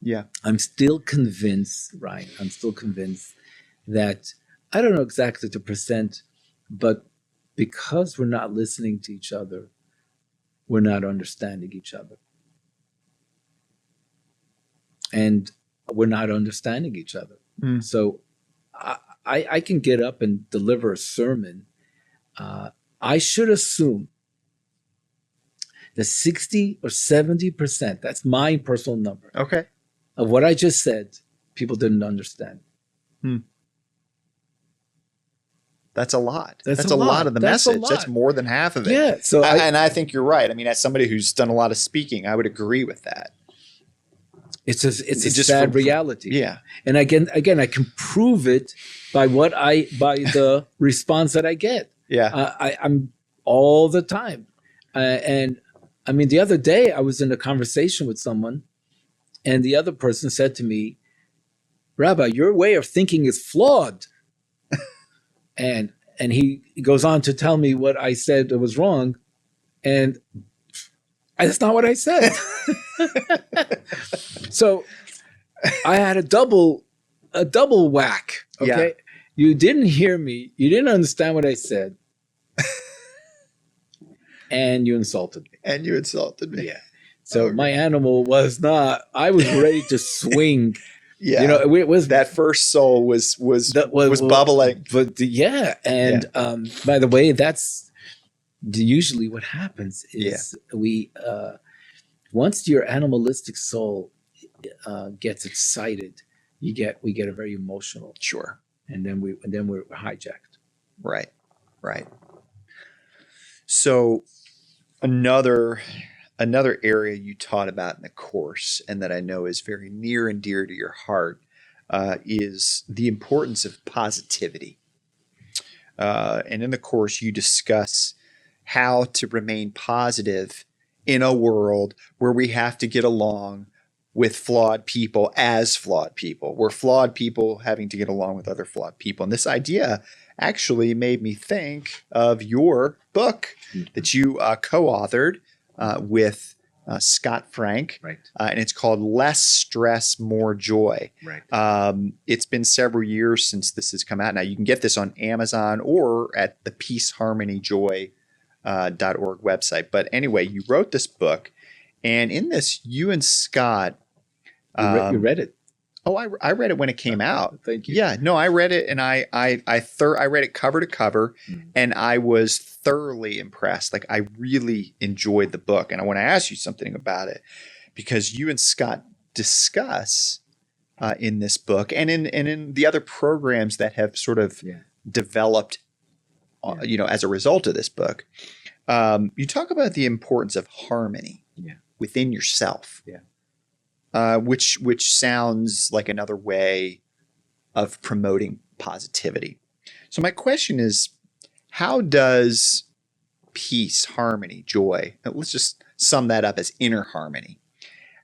Yeah. I'm still convinced that, I don't know exactly the percent, but because we're not listening to each other, we're not understanding each other. And we're not understanding each other. So I can get up and deliver a sermon. I should assume that 60 or 70%, that's my personal number, okay, of what I just said, people didn't understand. That's a lot. That's a lot of the message. That's more than half of it. Yeah. So and I think you're right. I mean, as somebody who's done a lot of speaking, I would agree with that. It's a sad reality. Yeah. And again, I can prove it by the response that I get. Yeah. I'm all the time. And I mean, the other day I was in a conversation with someone and the other person said to me, Rabbi, your way of thinking is flawed. and he goes on to tell me what I said that was wrong. And that's not what I said. So I had a double whack. Okay. Yeah. You didn't hear me. You didn't understand what I said. And you insulted me. Yeah. So my animal was not, I was ready to swing. Yeah. It was that first soul was bubbling. But yeah. And by the way, that's usually what happens is we, once your animalistic soul gets excited, we get a very emotional, Sure. and then we're hijacked. Right. So another area you taught about in the course, and that I know is very near and dear to your heart, is the importance of positivity. And in the course, you discuss how to remain positive in a world where we have to get along with flawed people as flawed people. We're flawed people having to get along with other flawed people. And this idea actually made me think of your book that you co-authored with Scott Frank. Right. And it's called Less Stress, More Joy. Right. It's been several years since this has come out. Now you can get this on Amazon or at the peaceharmonyjoy.org website. But anyway, you wrote this book, and in this, you and Scott, You read it. Oh, I read it when it came out. Thank you. Yeah, no, I read it, and I read it cover to cover, and I was thoroughly impressed. Like, I really enjoyed the book, and I want to ask you something about it, because you and Scott discuss in this book and in the other programs that have sort of developed, as a result of this book. You talk about the importance of harmony within yourself. Which sounds like another way of promoting positivity. So my question is, how does peace, harmony, joy, let's just sum that up as inner harmony,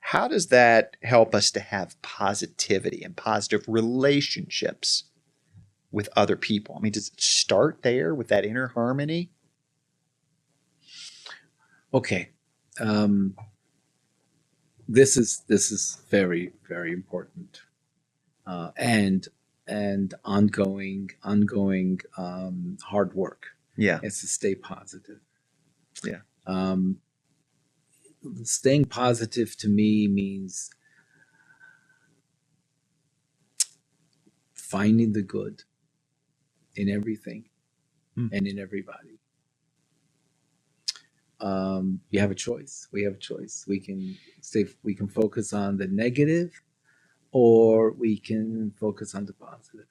how does that help us to have positivity and positive relationships with other people? I mean, does it start there with that inner harmony? Okay. This is very, very important, and ongoing hard work. Yeah. It's to stay positive. Yeah. Staying positive to me means finding the good in everything and in everybody. You have a choice. We have a choice. We can focus on the negative, or we can focus on the positive.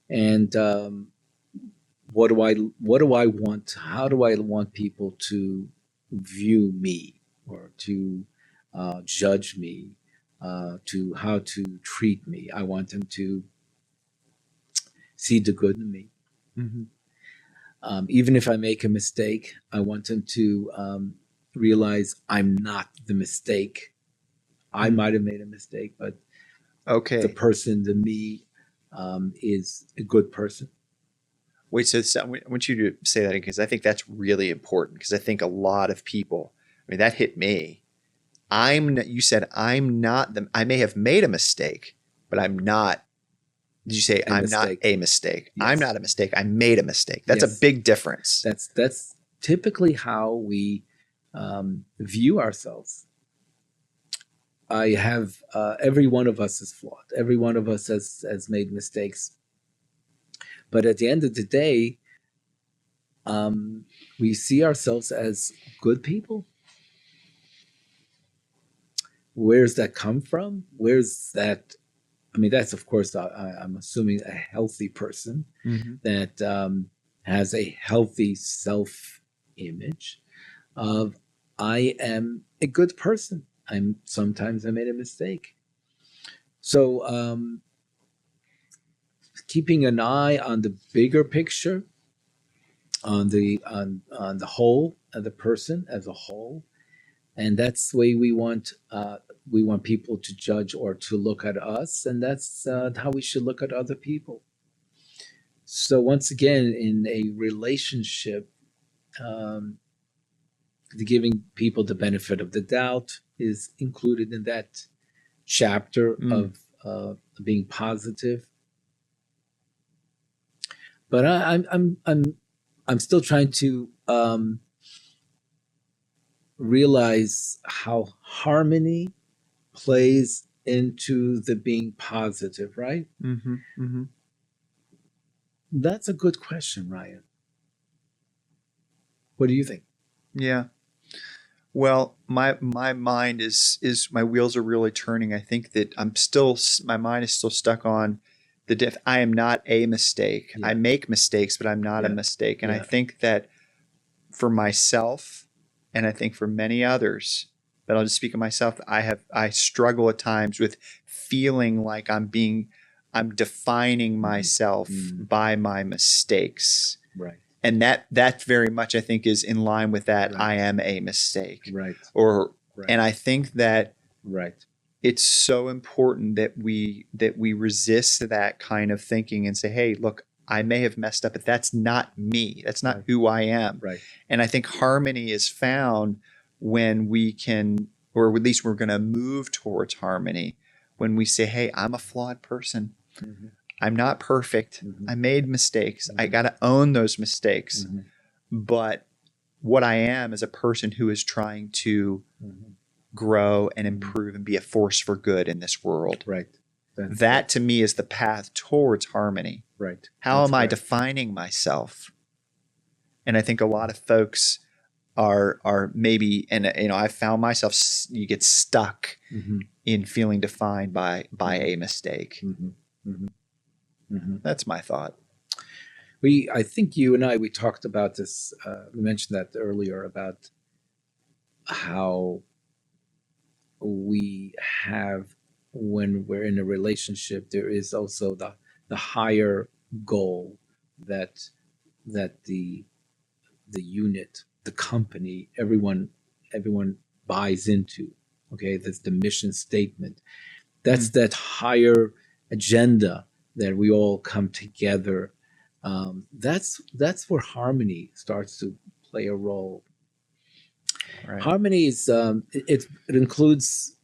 And what do I want? How do I want people to view me, or to judge me, to how to treat me? I want them to see the good in me. Even if I make a mistake, I want them to realize I'm not the mistake. I might have made a mistake, but the person, the me, is a good person. Wait, so I want you to say that again, because I think that's really important, because I think a lot of people, I mean, that hit me. You said, I'm not I may have made a mistake, but I'm not. Did you say I'm not a mistake? Yes. I'm not a mistake. I made a mistake. That's a big difference. That's typically how we view ourselves. I have every one of us is flawed. Every one of us has made mistakes. But at the end of the day, we see ourselves as good people. Where's that come from? Where's that? I mean, that's, of course, I'm assuming a healthy person that has a healthy self-image of, I am a good person. Sometimes I made a mistake. So keeping an eye on the bigger picture, on the whole of the person as a whole, and that's the way we want people to judge or to look at us, and that's how we should look at other people. So once again, in a relationship, giving people the benefit of the doubt is included in that chapter of being positive. But I'm still trying to realize how harmony plays into the being positive, right? That's a good question, Ryan. What do you think? Yeah. Well, my mind is my wheels are really turning. I think that my mind is still stuck on I am not a mistake. Yeah. I make mistakes, but I'm not a Yeah. mistake. And I Yeah. think that for myself, and I think for many others, but I'll just speak of myself, I struggle at times with feeling like I'm defining myself by my mistakes. Right. And that very much, I think, is in line with that. Right. I am a mistake. Right. And I think that Right. it's so important that we resist that kind of thinking and say, hey, look, I may have messed up, but that's not me. That's not who I am. Right. And I think harmony is found when we can, or at least we're going to move towards harmony when we say, hey, I'm a flawed person. Mm-hmm. I'm not perfect. Mm-hmm. I made mistakes. Mm-hmm. I got to own those mistakes. Mm-hmm. But what I am is a person who is trying to grow and improve and be a force for good in this world. Right. That to me is the path towards harmony. Right. How am I defining myself? And I think a lot of folks are maybe, and I found myself, you get stuck in feeling defined by a mistake. That's my thought. I think you and I, we talked about this, we mentioned that earlier about how we have, when we're in a relationship, there is also the higher goal that the unit, the company, everyone buys into. Okay, that's the mission statement. That's that higher agenda that we all come together. That's where harmony starts to play a role. Right. Harmony is it includes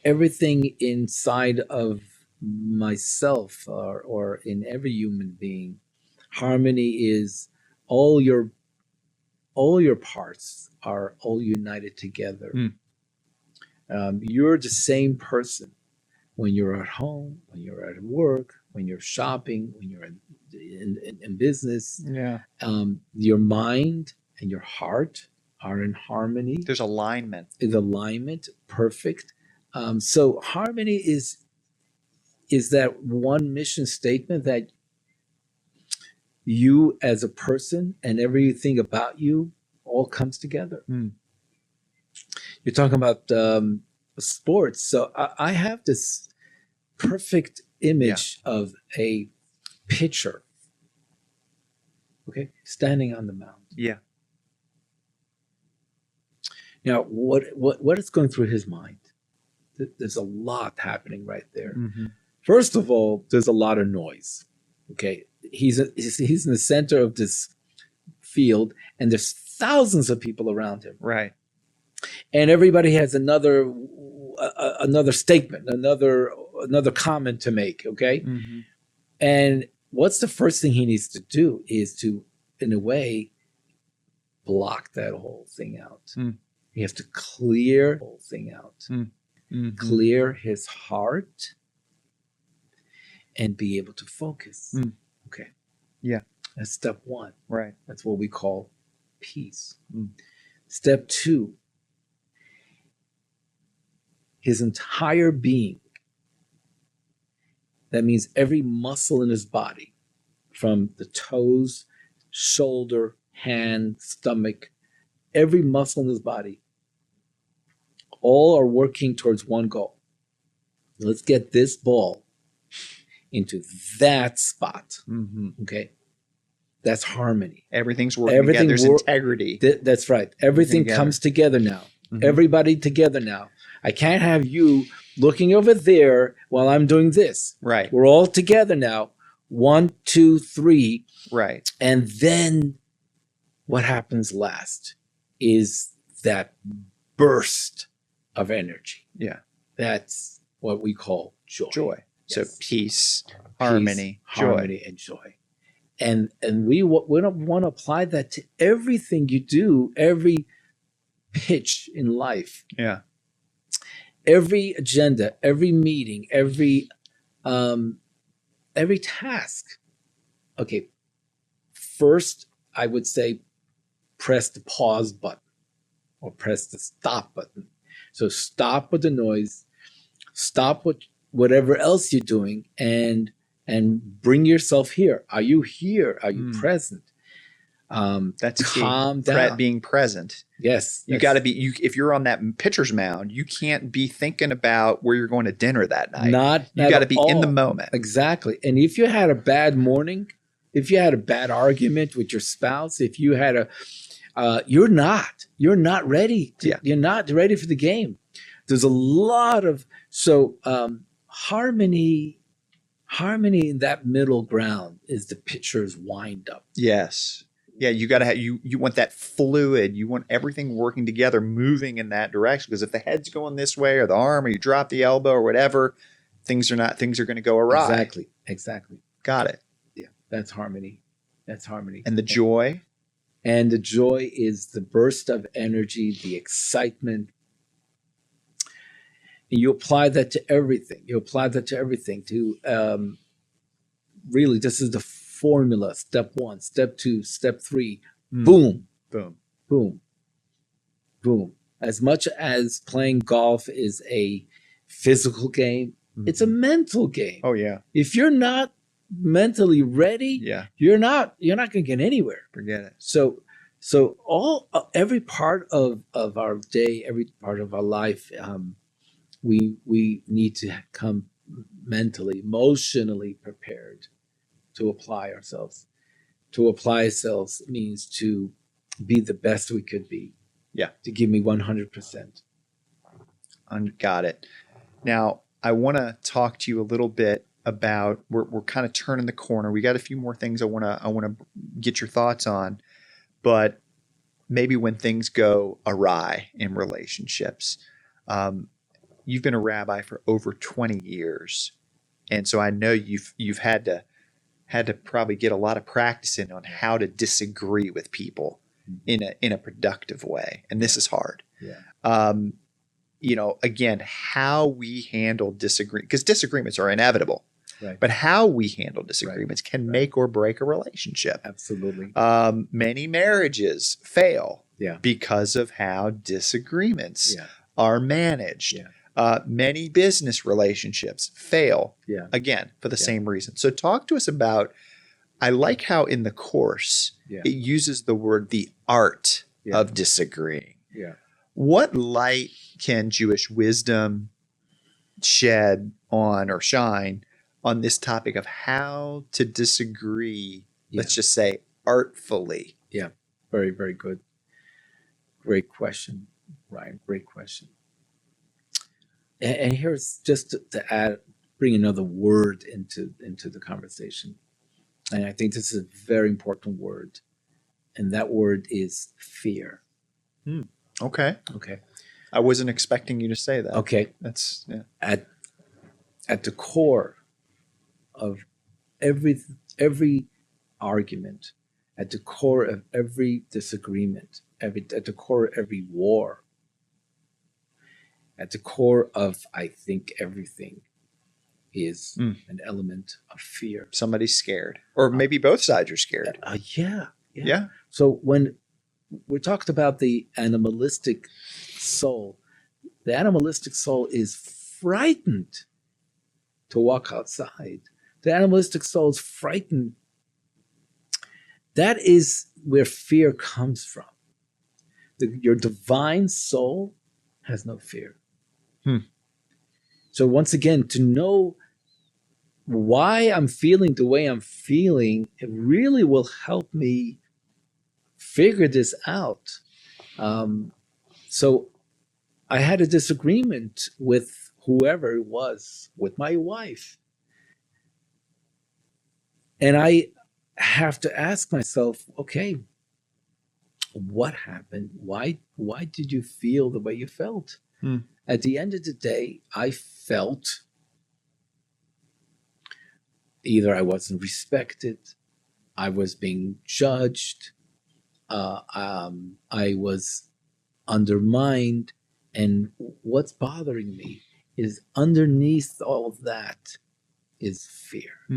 everything inside of myself or in every human being. Harmony is all your parts are all united together. You're the same person when you're at home, when you're at work, when you're shopping, when you're in business. Yeah. Your mind and your heart are in harmony. There's alignment. Is alignment perfect. So harmony is that one mission statement that you as a person and everything about you all comes together. You're talking about sports. So I have this perfect image of a pitcher, okay, standing on the mound. Yeah. Now, what is going through his mind? There's a lot happening right there. First of all, there's a lot of noise. Okay, he's in the center of this field, and there's thousands of people around him. Right. And everybody has another statement, another comment to make. Okay, and what's the first thing he needs to do is to, in a way, block that whole thing out. He has to clear the whole thing out. Clear his heart and be able to focus. Okay. Yeah. That's step one. Right. That's what we call peace. Step two, his entire being. That means every muscle in his body, from the toes, shoulder, hand, stomach, every muscle in his body, all are working towards one goal. Let's get this ball into that spot. Okay, that's harmony. Everything's working together. There's integrity. That's right. Everything comes together now. Everybody together now. I can't have you looking over there while I'm doing this. Right. We're all together now. 1, 2, 3. Right. And then what happens last is that burst of energy. Yeah. That's what we call joy. Joy. Yes. So peace, harmony, joy. Harmony and joy. And we want to apply that to everything you do, every pitch in life. Yeah. Every agenda, every meeting, every task. Okay. First, I would say press the pause button. or press the stop button. So stop with the noise, stop with whatever else you're doing, and bring yourself here. Are you here? Are you present? That's calm key. down. Being present. Yes, You got to be. If you're on that pitcher's mound, you can't be thinking about where you're going to dinner that night. You got to be in the moment. Exactly. And if you had a bad morning, if you had a bad argument with your spouse, if you had you're not ready. You're not ready for the game. There's a lot of harmony in that middle ground is the pitcher's wind up. Yes. Yeah, you got to have you want that fluid. You want everything working together, moving in that direction. Because if the head's going this way, or the arm, or you drop the elbow, or whatever, things are going to go awry. Exactly. Got it. Yeah, that's harmony. And the joy. And the joy is the burst of energy, the excitement. And you apply that to everything. Really, this is the formula. Step 1, step 2, step 3. Boom. As much as playing golf is a physical game, it's a mental game. Oh yeah. If you're not mentally ready, you're not going to get anywhere. Forget it. So every part of our day, every part of our life, we need to come mentally, emotionally prepared to apply ourselves. To apply ourselves means to be the best we could be. Yeah. To give me 100%. Got it. Now, I want to talk to you a little bit about we're kind of turning the corner. We got a few more things I want to get your thoughts on, but maybe when things go awry in relationships. You've been a rabbi for over 20 years, and so I know you've had to probably get a lot of practice in on how to disagree with people in a productive way, and this is hard. Again, how we handle disagreement, because disagreements are inevitable. Right. But how we handle disagreements can make or break a relationship. Absolutely. Many marriages fail because of how disagreements are managed. Many business relationships fail, again, for the same reason. So talk to us about, I like how in the course it uses the word the art of disagreeing. What light can Jewish wisdom shed on or shine on this topic of how to disagree, let's just say artfully? Yeah, very, very good. Great question, Ryan. Great question. And here's just to bring another word into the conversation. And I think this is a very important word. And that word is fear. Okay. I wasn't expecting you to say that. Okay. That's at the core of every argument, at the core of every disagreement, at the core of every war, at the core of, I think, everything is an element of fear. Somebody's scared, or maybe both sides are scared. Yeah. So when we talked about the animalistic soul is frightened to walk outside. The animalistic soul is frightened. That is where fear comes from. Your divine soul has no fear. So once again, to know why I'm feeling the way I'm feeling, it really will help me figure this out. So I had a disagreement with whoever it was, with my wife. And I have to ask myself, okay, what happened? Why did you feel the way you felt? At the end of the day, I felt either I wasn't respected, I was being judged, I was undermined, and what's bothering me is underneath all of that is fear.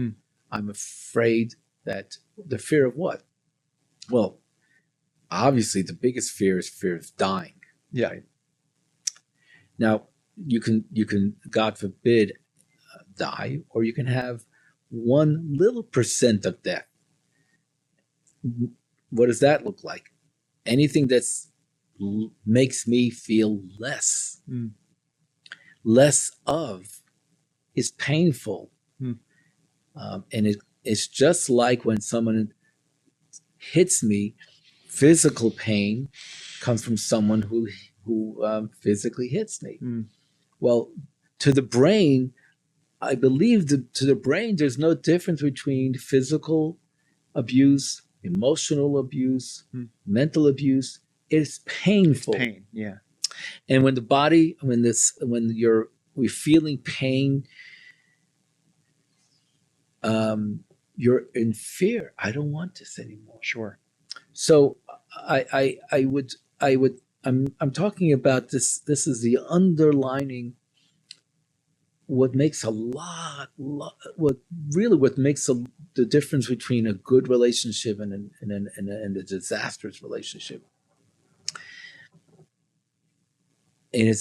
I'm afraid that the fear of what? Well, obviously the biggest fear is fear of dying. Yeah. Right? Now, you can, God forbid, die, or you can have 1% of death. What does that look like? Anything that's makes me feel less, less of, is painful, and it's just like when someone hits me. Physical pain comes from someone who physically hits me. Well, to the brain, I believe to the brain, there's no difference between physical abuse, emotional abuse, mental abuse. It's painful. It's pain, yeah. And when the body, we're feeling pain, you're in fear. I don't want this anymore. Sure. So I'm talking about this. This is the underlining. What makes what makes the difference between a good relationship and a disastrous relationship. And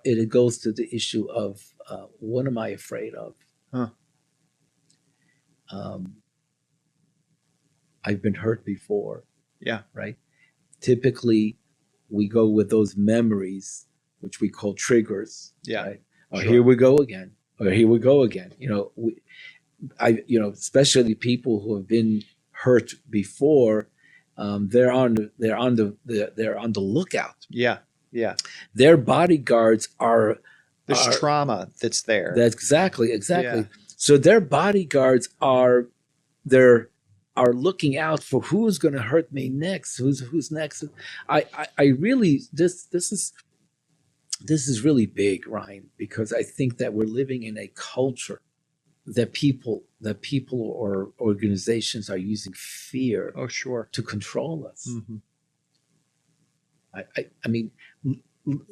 it goes to the issue of what am I afraid of? I've been hurt before. Yeah. Right. Typically, we go with those memories, which we call triggers. Yeah. Right? Oh, sure. Here we go again. Or here we go again. Especially people who have been hurt before, they're on the lookout. Yeah. Yeah. Their bodyguards are. There's trauma that's there. That's exactly. Yeah. So their bodyguards are looking out for who's going to hurt me next. Who's next? I really this is really big, Ryan, because I think that we're living in a culture that people or organizations are using fear. Oh, sure. To control us. I mean,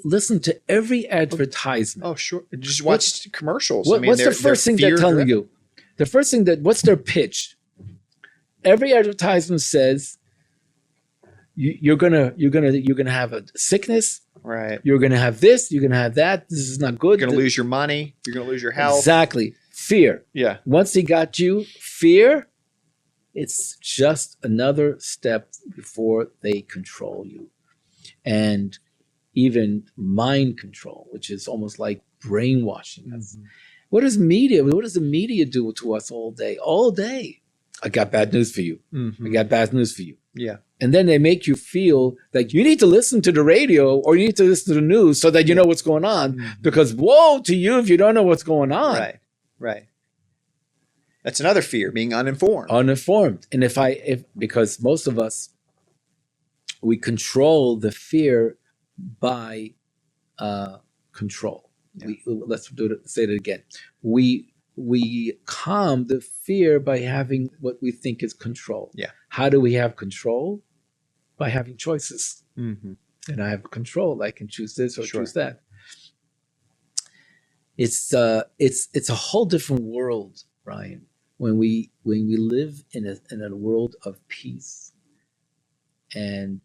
listen to every advertisement. Oh, sure. Just watch commercials. What's the first thing they're telling you? The first thing what's their pitch? Every advertisement says you're gonna have a sickness. Right. You're gonna have this. You're gonna have that. This is not good. You're gonna lose your money. You're gonna lose your health. Exactly. Fear. Yeah. Once they got you, fear. It's just another step before they control you, and even mind control, which is almost like brainwashing us. What does the media do to us all day? All day. I got bad news for you. I got bad news for you. Yeah. And then they make you feel like you need to listen to the radio or you need to listen to the news so that you know what's going on. Because woe to you if you don't know what's going on. Right. Right. That's another fear, being uninformed. Uninformed. And because most of us, we control the fear by control. Yeah. Let's say it again. We calm the fear by having what we think is control. Yeah. How do we have control? By having choices. And I have control. I can choose this or choose that. It's a whole different world, Ryan, when we live in a world of peace and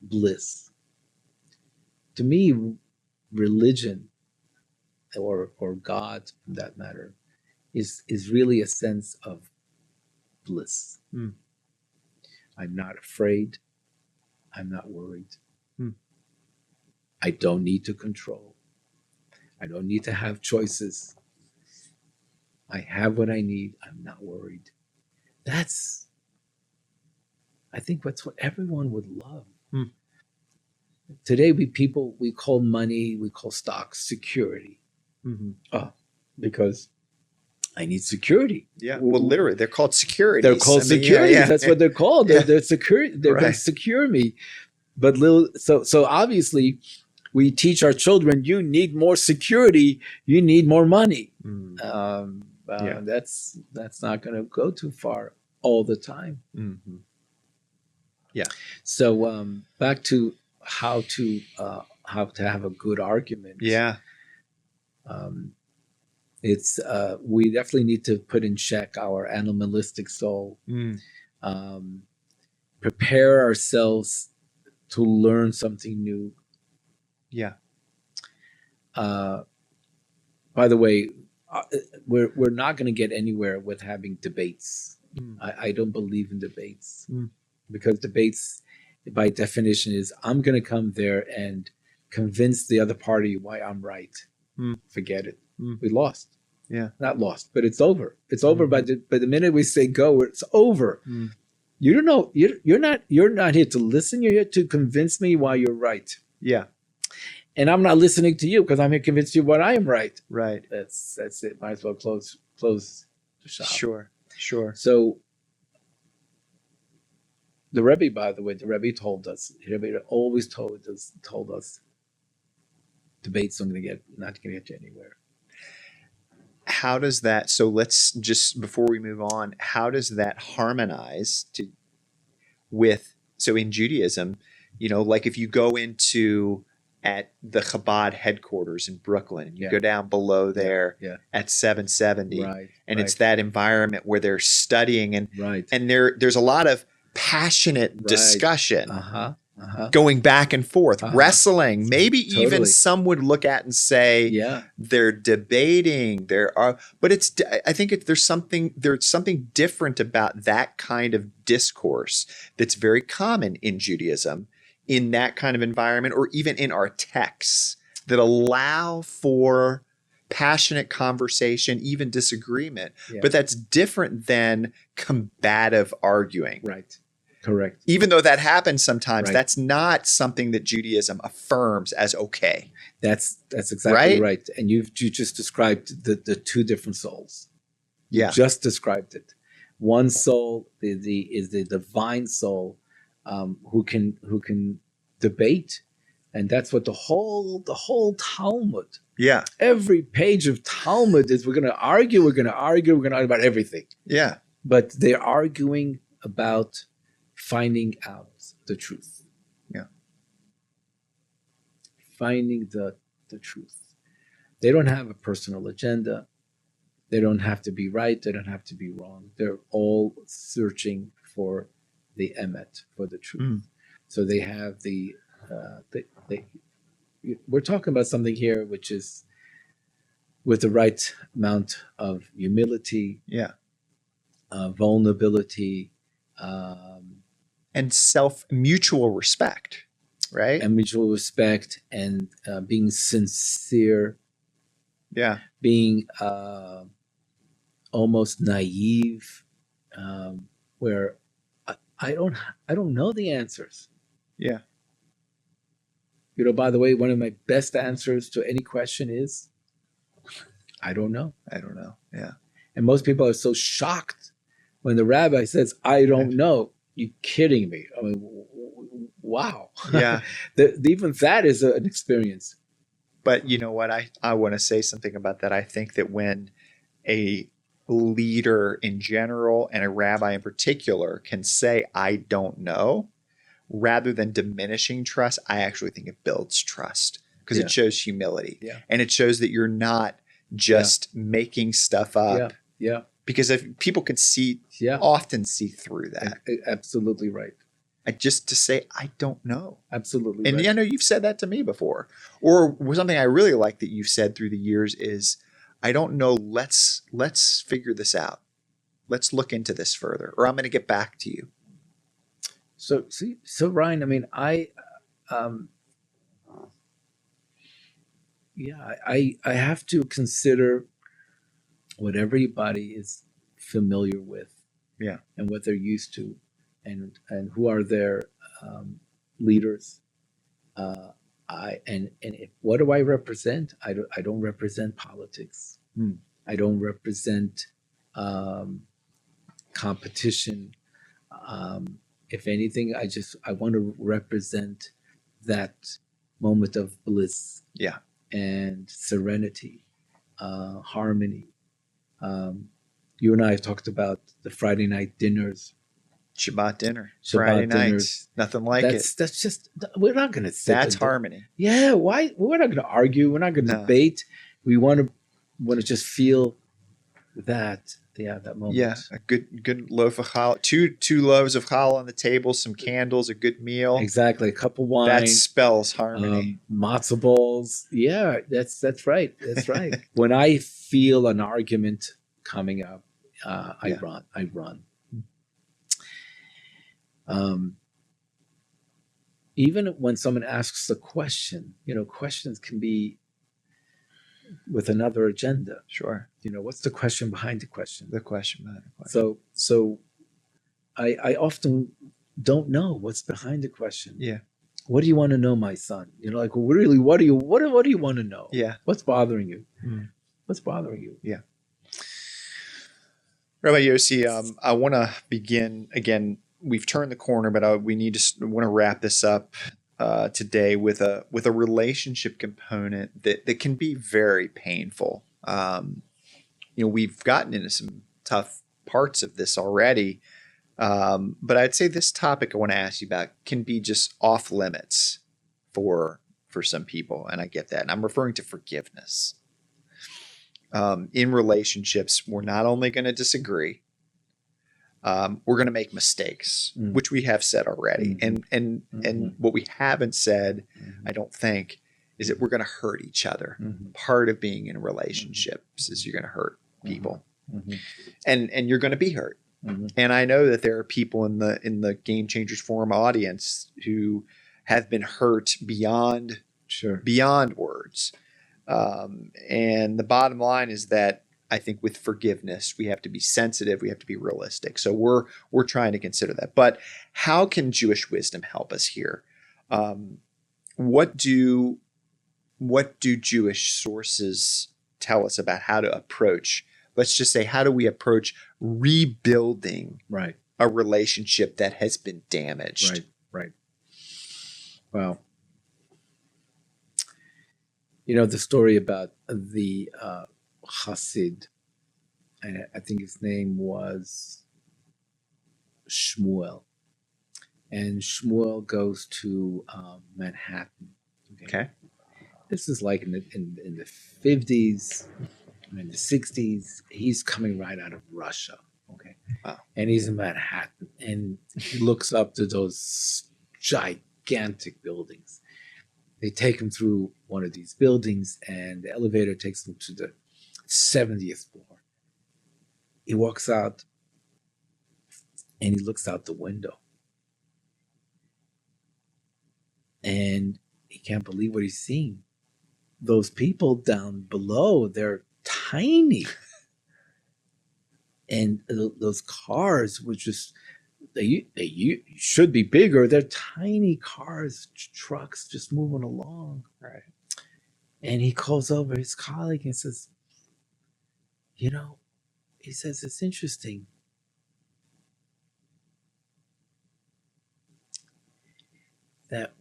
bliss. To me, religion or God, for that matter, is really a sense of bliss. I'm not afraid. I'm not worried. I don't need to control. I don't need to have choices. I have what I need. I'm not worried. I think that's what everyone would love. Today, we call money, we call stocks security. Because I need security. Yeah. Well, literally, they're called securities. They're called security. Yeah. That's what they're called. Yeah. They're security. They're going to secure me. But so obviously, we teach our children, you need more security. You need more money. That's not going to go too far all the time. Yeah. So back to how to have a good argument. Yeah. It's we definitely need to put in check our animalistic soul. Prepare ourselves to learn something new Yeah. By the way, we're not going to get anywhere with having debates. I don't believe in debates because debates, by definition, is I'm going to come there and convince the other party why I'm right. Forget it. We lost. Yeah. Not lost, but it's over. It's over by the minute we say go, it's over. You don't know. You're not here to listen. You're here to convince me why you're right. Yeah. And I'm not listening to you because I'm here to convince you what I am right. Right. That's it. Might as well close the shop. Sure. So the Rebbe, by the way, told us. The Rebbe always told us, debates not going to get you anywhere. How does that? So let's just, before we move on, how does that harmonize with? So in Judaism, like if you go into at the Chabad headquarters in Brooklyn, you go down below there at 770, and it's that environment where they're studying and there's a lot of passionate discussion. Going back and forth, wrestling, maybe even some would look at and say, they're debating. But I think there's something different about that kind of discourse that's very common in Judaism, in that kind of environment, or even in our texts that allow for passionate conversation, even disagreement. But that's different than combative arguing. Right. Correct. Even though that happens sometimes, that's not something that Judaism affirms as okay. That's exactly right. And you just described the two different souls. Yeah. You just described it. One soul is the divine soul, who can debate, and that's what the whole Talmud. Yeah. Every page of Talmud is we're going to argue about everything. Yeah. But they're arguing about finding out the truth. Yeah. Finding the truth. They don't have a personal agenda. They don't have to be right. They don't have to be wrong. They're all searching for the emet, for the truth. So they have we're talking about something here which is with the right amount of humility, vulnerability, and mutual respect, right? And mutual respect, and being sincere, being almost naive, where I don't know the answers. Yeah. By the way, one of my best answers to any question is, I don't know. Yeah. And most people are so shocked when the rabbi says, I don't know. You kidding me? I mean, wow. Yeah. Even that is an experience. But you know what? I want to say something about that. I think that when a leader in general and a rabbi in particular can say, I don't know, rather than diminishing trust, I actually think it builds trust because it shows humility. Yeah. And it shows that you're not just making stuff up. Yeah. Because if people can often see through that. Absolutely right. Just to say, I don't know. Absolutely and right. I know you've said that to me before. Or something I really like that you've said through the years is, I don't know, let's figure this out. Let's look into this further, or I'm going to get back to you. So Ryan, I mean, I have to consider what everybody is familiar with, and what they're used to, and who are their leaders. What do I represent? I don't represent politics. I don't represent competition. If anything, I want to represent that moment of bliss, and serenity, harmony. You and I have talked about the Friday night dinners, Shabbat dinner, Friday nights, nothing like it. That's just, we're not going to sit. That's harmony. Yeah, why? We're not going to argue. We're not going to debate. We want to just feel that that moment. Yeah, a good loaf of challah, two loaves of challah on the table, some candles, a good meal. Exactly, a cup of wine. That spells harmony. Matzo balls. Yeah, that's right. That's right. When I feel an argument coming up, I run. Even when someone asks a question, questions can be with another agenda. Sure. What's the question behind the question? The question behind the question. So I often don't know what's behind the question. Yeah. What do you want to know, my son? Like, really, what do you want to know? Yeah. What's bothering you? What's bothering you? Yeah. Rabbi Yossi, I want to begin again. We've turned the corner, but want to wrap this up today with a relationship component that can be very painful. We've gotten into some tough parts of this already, but I'd say this topic I want to ask you about can be just off limits for some people, and I get that. And I'm referring to forgiveness. In relationships, we're not only going to disagree, we're going to make mistakes, which we have said already. And what we haven't said, I don't think, is that we're going to hurt each other. Part of being in a relationship is you're going to hurt people, and you're going to be hurt. And I know that there are people in the Game Changers Forum audience who have been hurt beyond words. And the bottom line is that I think with forgiveness, we have to be sensitive. We have to be realistic. So we're trying to consider that. But how can Jewish wisdom help us here? What do Jewish sources tell us about how to approach? Let's just say, how do we approach rebuilding a relationship that has been damaged? Right. Wow. The story about the Chassid, I think his name was Shmuel. And Shmuel goes to Manhattan. Okay. This is like in the 50s, in the 60s. He's coming right out of Russia. Okay. Wow. And he's in Manhattan. And he looks up to those gigantic buildings. They take him through one of these buildings, and the elevator takes him to the 70th floor. He walks out, and he looks out the window. And he can't believe what he's seeing. Those people down below, they're tiny. And those cars, which is, they should be bigger. They're tiny cars, trucks just moving along. Right. And he calls over his colleague and says, he says, it's interesting. That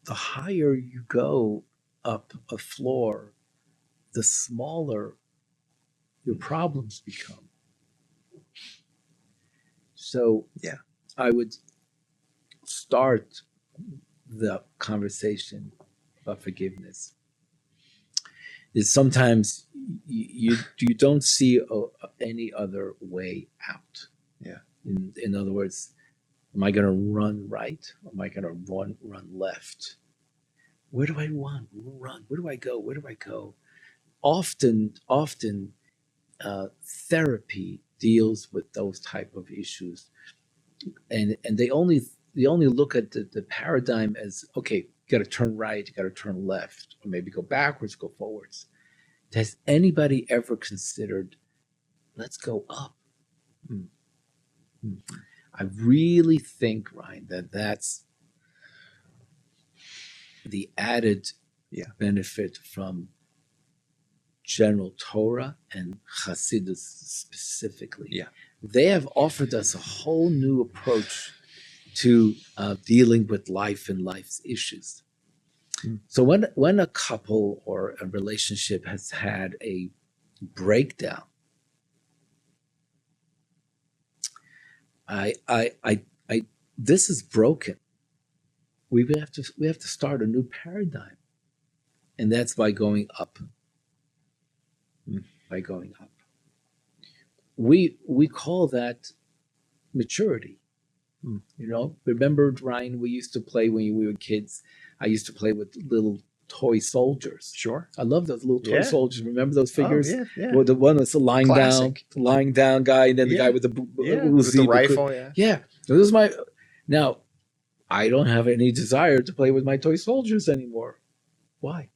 the higher you go up a floor, the smaller your problems become. So I would start the conversation about forgiveness. Is sometimes you don't see any other way out. Yeah. In other words, am I going to run right? Or am I going to run left? Where do I run? Where do I go? Where do I go? Often, therapy deals with those type of issues, and they only look at the paradigm as, okay, you got to turn right, you got to turn left, or maybe go backwards, go forwards. Has anybody ever considered, let's go up? I really think, Ryan, that's the added benefit from general Torah and Hasidus specifically. Yeah. They have offered us a whole new approach to dealing with life and life's issues. So when a couple or a relationship has had a breakdown, this is broken. We have to start a new paradigm, and that's by going up. By going up. we call that maturity. You know, remember, Ryan, we used to play when we were kids. I used to play with little toy soldiers. Sure. I love those little toy soldiers. Remember those figures? Oh, yeah. Well, the one that's the lying down guy, and then the guy with the Uzi, with the rifle. Yeah. So this is my. Now, I don't have any desire to play with my toy soldiers anymore. Why?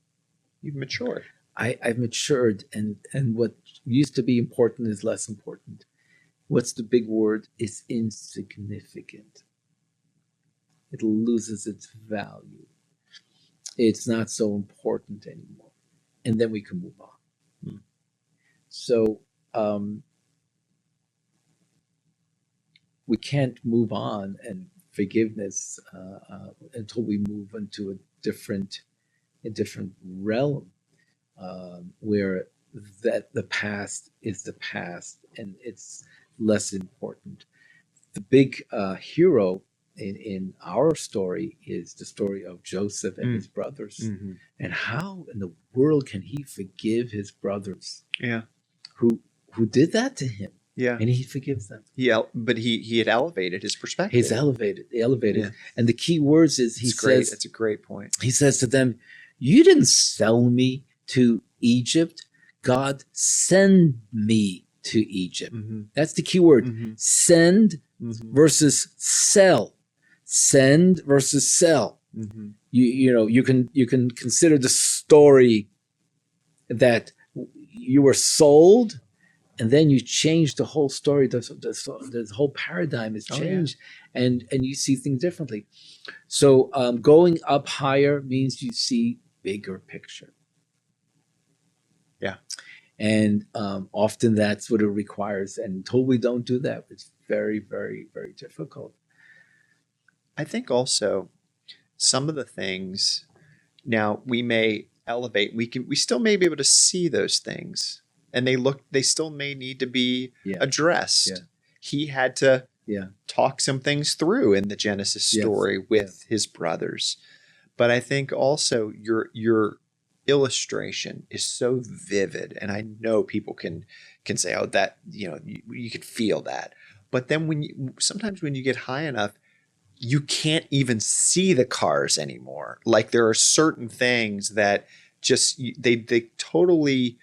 You've matured. I've matured, and what used to be important is less important. What's the big word? It's insignificant. It loses its value. It's not so important anymore. And then we can move on. So we can't move on and forgiveness until we move into a different realm where that the past is the past and it's less important. The big hero in our story is the story of Joseph and his brothers. And how in the world can he forgive his brothers? Yeah. Who did that to him? Yeah. And he forgives them. Yeah, but he had elevated his perspective. He's elevated. Yeah. And the key words is he says, that's a great point. He says to them, you didn't sell me to Egypt. God send me to Egypt. That's the key word. Send versus sell. Send versus sell. You know, you can consider the story that you were sold, and then you change the whole story. The whole paradigm is changed, and you see things differently. So going up higher means you see bigger picture. Yeah. And often that's what it requires. And until we don't do that, it's very, very, very difficult. I think also some of the things now we may elevate, we still may be able to see those things, and they still may need to be addressed. Yeah. He had to talk some things through in the Genesis story with his brothers. But I think also your illustration is so vivid, and I know people can say, oh, that, you know, you could feel that. But then sometimes when you get high enough, you can't even see the cars anymore. Like there are certain things that just they totally,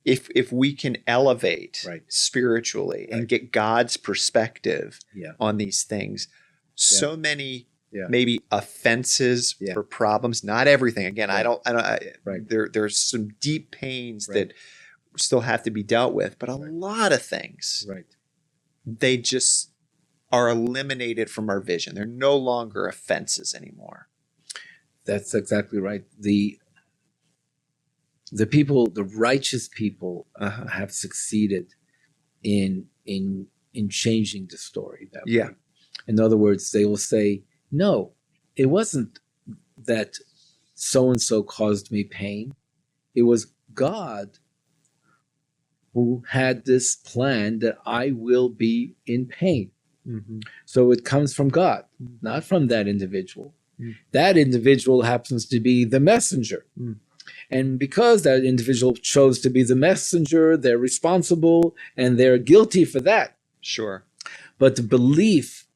if we can elevate spiritually and get God's perspective on these things, so many maybe offenses or problems, not everything. Again, there's some deep pains that still have to be dealt with, but a lot of things, they just are eliminated from our vision. They're no longer offenses anymore. That's exactly right. The people, the righteous people, have succeeded in changing the story that way. In other words, they will say, no, it wasn't that so-and-so caused me pain. It was God who had this plan that I will be in pain. So it comes from God, not from that individual. That individual happens to be the messenger. And because that individual chose to be the messenger, they're responsible and they're guilty for that. Sure. But the belief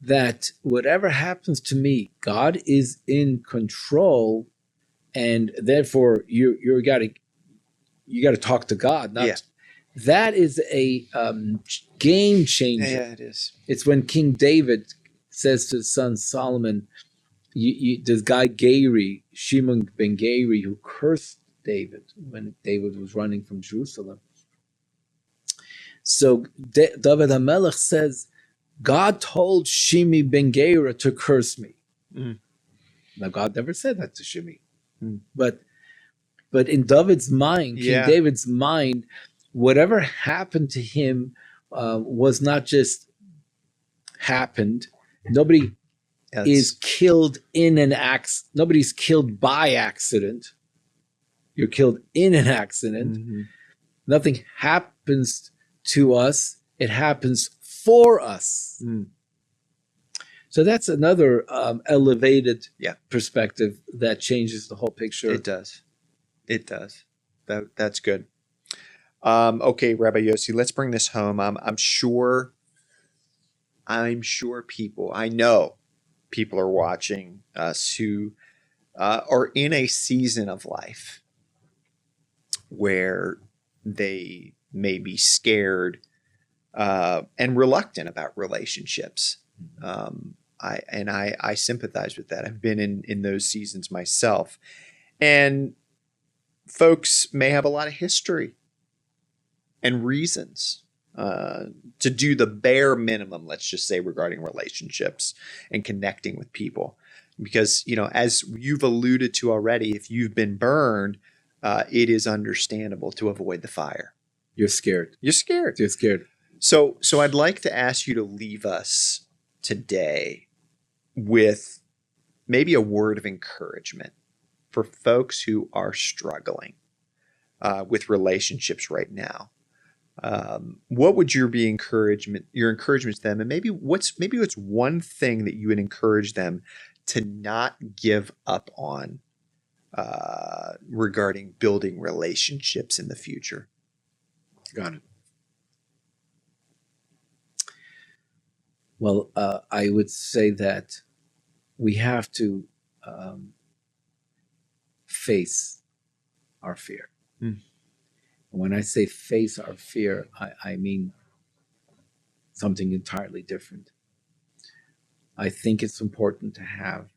that whatever happens to me, God is in control, and therefore you got to talk to God. That is a game changer. Yeah, it is. It's when King David says to his son Solomon, this guy Geri, Shimon ben Geri, who cursed David when David was running from Jerusalem. So David HaMelech says, God told Shimi ben Gera to curse me. Now, God never said that to Shimi. But in David's mind, King David's mind, whatever happened to him was not just happened. Nobody is killed in an accident. Nobody's killed by accident. You're killed in an accident. Nothing happens to us. It happens for us. So that's another elevated perspective that changes the whole picture. It does. That's good. Okay, Rabbi Yossi, let's bring this home. I'm sure people, I know people are watching us who are in a season of life where they may be scared and reluctant about relationships. I sympathize with that. I've been in those seasons myself. And folks may have a lot of history and reasons to do the bare minimum, let's just say, regarding relationships and connecting with people. Because, as you've alluded to already, if you've been burned, it is understandable to avoid the fire. You're scared. You're scared. You're scared. So I'd like to ask you to leave us today with maybe a word of encouragement for folks who are struggling with relationships right now. What would your encouragement to them, and maybe what's one thing that you would encourage them to not give up on regarding building relationships in the future? Got it. Well, I would say that we have to face our fear. When I say face our fear, I mean something entirely different. I think it's important to have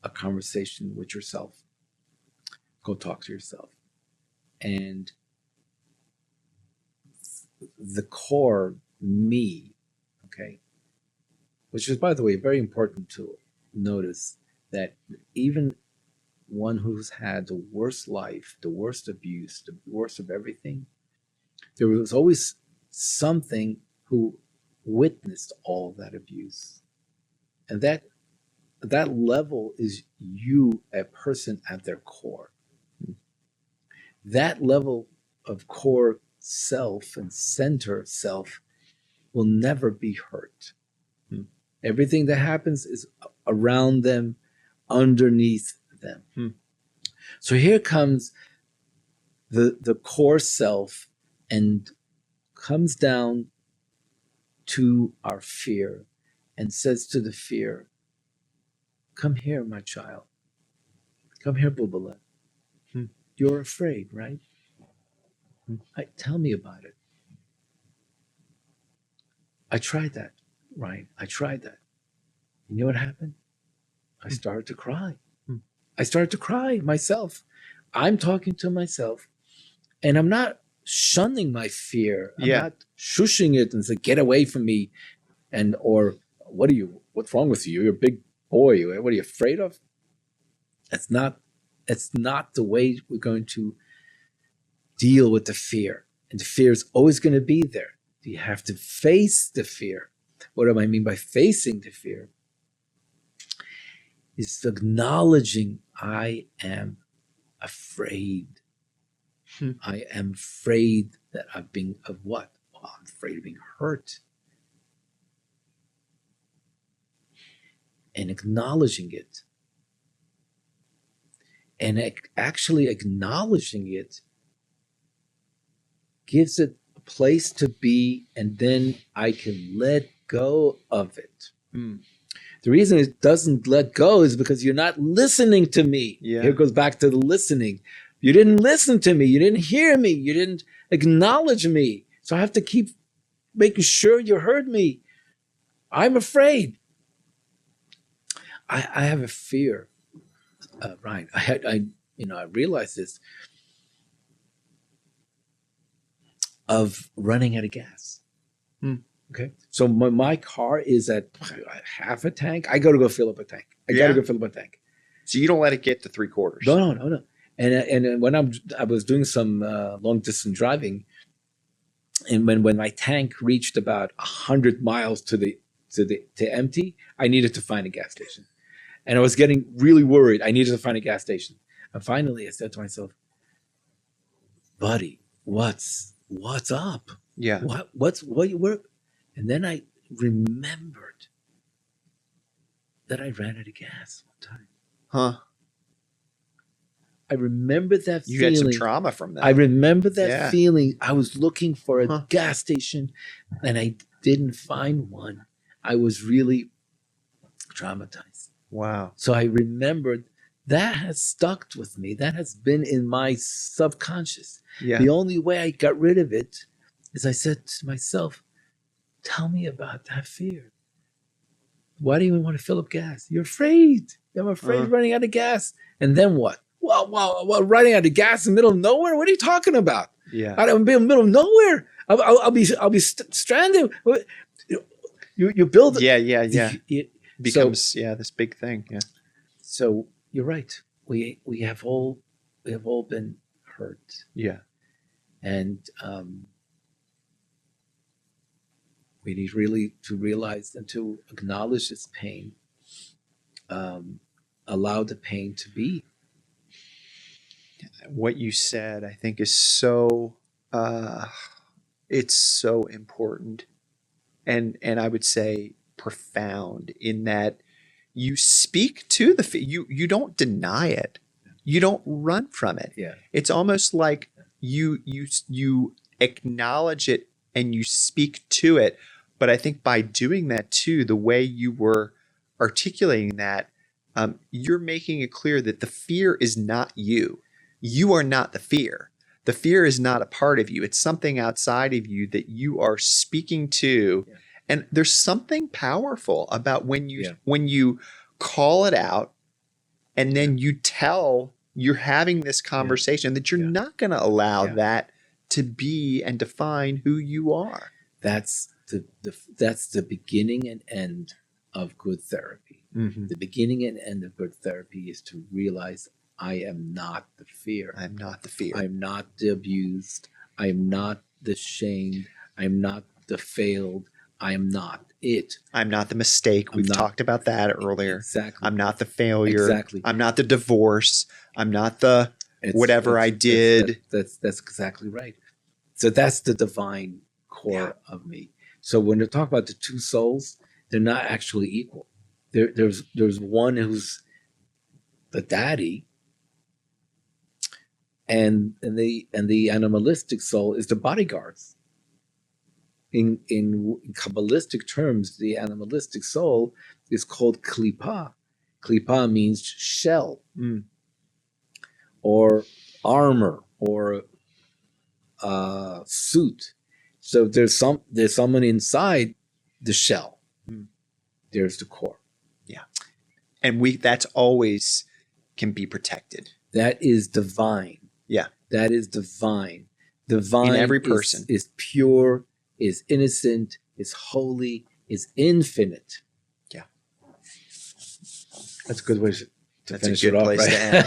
a conversation with yourself. Go talk to yourself. And the core me, okay, which is, by the way, very important to notice that even one who's had the worst life, the worst abuse, the worst of everything, there was always something who witnessed all that abuse. And that level is you, a person at their core. That level of core self and center self will never be hurt. Everything that happens is around them, underneath them. So here comes the core self and comes down to our fear and says to the fear, come here, my child. Come here, Bubala. You're afraid, right? Tell me about it. I tried that, right? I tried that. You know what happened? I started to cry. I started to cry myself. I'm talking to myself, and I'm not shunning my fear. I'm not shushing it and saying, get away from me. Or what's wrong with you? You're a big boy. What are you afraid of? That's not the way we're going to deal with the fear. And the fear is always going to be there. You have to face the fear. What do I mean by facing the fear? It's acknowledging I am afraid. I am afraid that of what? Well, I'm afraid of being hurt. And acknowledging it. And actually acknowledging it gives it a place to be, and then I can let go of it. The reason it doesn't let go is because you're not listening to me. Here it goes back to the listening. You didn't listen to me. You didn't hear me. You didn't acknowledge me. So I have to keep making sure you heard me. I'm afraid. I have a fear. Right. I realized this of running out of gas. Okay. So my car is at half a tank. I got to go fill up a tank. Got to go fill up a tank. So you don't let it get to 3/4. No. And when I was doing some long distance driving, and when my tank reached about 100 miles to empty, I needed to find a gas station, and I was getting really worried. I needed to find a gas station, and finally I said to myself, "Buddy, what's up? Yeah. What? And then I remembered that I ran out of gas one time. I remember that You feeling. had some trauma from that. I remember that Yeah. feeling. I was looking for a gas station and I didn't find one. I was really traumatized. Wow. So I remembered that has stuck with me. That has been in my subconscious. Yeah. The only way I got rid of it is I said to myself, tell me about that fear. Why do you even want to fill up gas? You're afraid. I'm afraid of running out of gas. And then what? Well, running out of gas in the middle of nowhere? What are you talking about? Yeah. I'll be in the middle of nowhere. I'll be stranded. You build. Yeah. It Becomes this big thing. Yeah. So you're right. We have all been hurt. Yeah. And we need really to realize and to acknowledge this pain. Allow the pain to be. What you said, I think, is so it's so important, and I would say profound in that you speak to the you don't deny it, you don't run from it. Yeah, it's almost like you acknowledge it and you speak to it. But I think by doing that too, the way you were articulating that, you're making it clear that the fear is not you. You are not the fear. The fear is not a part of you. It's something outside of you that you are speaking to. Yeah. And there's something powerful about when you call it out and then you tell, you're having this conversation that you're not going to allow that to be and define who you are. That's the beginning and end of good therapy. Mm-hmm. The beginning and end of good therapy is to realize I am not the fear. I'm not the fear. I'm not the abused. I'm not the shamed. I'm not the failed. I am not it. I'm not the mistake. We've talked about that earlier. Exactly. I'm not the failure. Exactly. I'm not the divorce. I'm not the whatever I did. That's exactly right. So that's the divine core of me. So when they talk about the two souls, they're not actually equal. There's one who's the daddy, and the animalistic soul is the bodyguards. In Kabbalistic terms, the animalistic soul is called klipa. Klipa means shell, or armor, or suit. So there's someone inside the shell. There's the core. Yeah, and that's always can be protected. That is divine. Yeah, that is divine. Divine in every person is pure, is innocent, is holy, is infinite. Yeah, that's a good way to finish it off. Place right?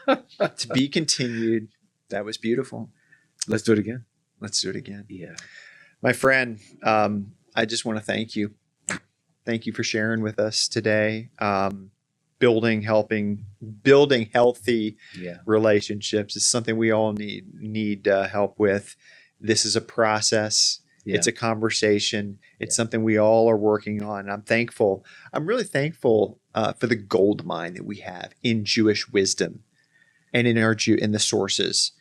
to end. To be continued. That was beautiful. Let's do it again. Let's do it again. Yeah, my friend. I just want to thank you. Thank you for sharing with us today. Building healthy relationships is something we all need help with. This is a process. Yeah. It's a conversation. It's something we all are working on. I'm thankful. I'm really thankful for the gold mine that we have in Jewish wisdom and in the sources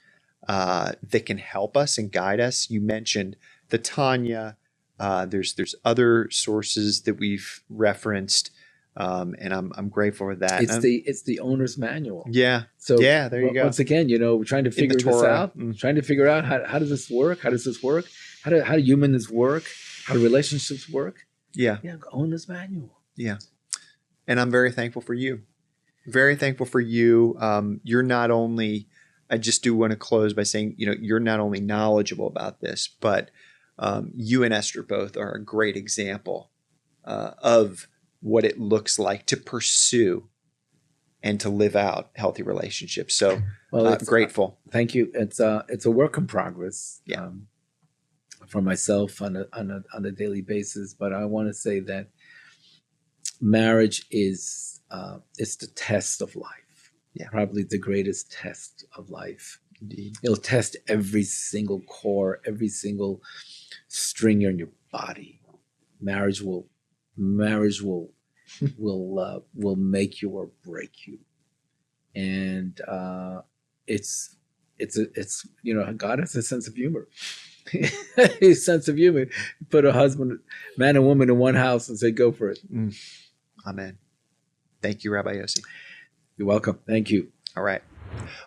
that can help us and guide us. You mentioned the Tanya. There's other sources that we've referenced. And I'm grateful for that. It's the owner's manual. Yeah. So there you go. Once again, we're trying to figure this out. Trying to figure out how does this work? How does this work? How do humans work? How do relationships work? Yeah. Yeah. Owner's manual. Yeah. And I'm very thankful for you. Very thankful for you. You're not only. I just do want to close by saying, you're not only knowledgeable about this, but you and Esther both are a great example of what it looks like to pursue and to live out healthy relationships. So grateful. Thank you. It's a work in progress. Yeah. For myself on a daily basis, but I want to say that marriage is the test of life. Yeah. Probably the greatest test of life. Indeed. It'll test every single core, every single string in your body. Marriage will make you or break you. And it's God has a sense of humor. His sense of humor. Put man and woman in one house and say, go for it. Amen. Thank you, Rabbi Yossi. You're welcome. Thank you. All right.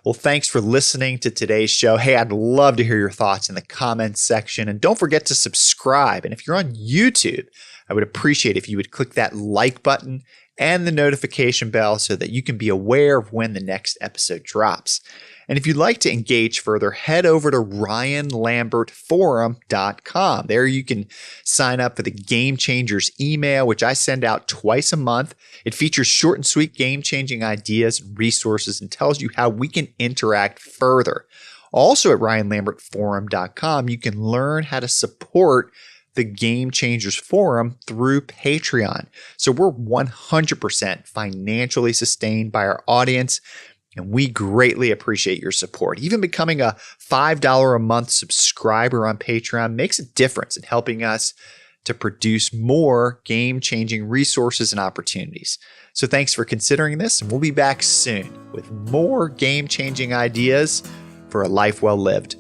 Well, thanks for listening to today's show. Hey, I'd love to hear your thoughts in the comments section. And don't forget to subscribe. And if you're on YouTube, I would appreciate if you would click that like button and the notification bell so that you can be aware of when the next episode drops. And if you'd like to engage further, head over to ryanlambertforum.com. There you can sign up for the Game Changers email, which I send out twice a month. It features short and sweet game-changing ideas and resources and tells you how we can interact further. Also at ryanlambertforum.com, you can learn how to support the Game Changers Forum through Patreon. So we're 100% financially sustained by our audience, and we greatly appreciate your support. Even becoming a $5 a month subscriber on Patreon makes a difference in helping us to produce more game-changing resources and opportunities. So thanks for considering this, and we'll be back soon with more game-changing ideas for a life well lived.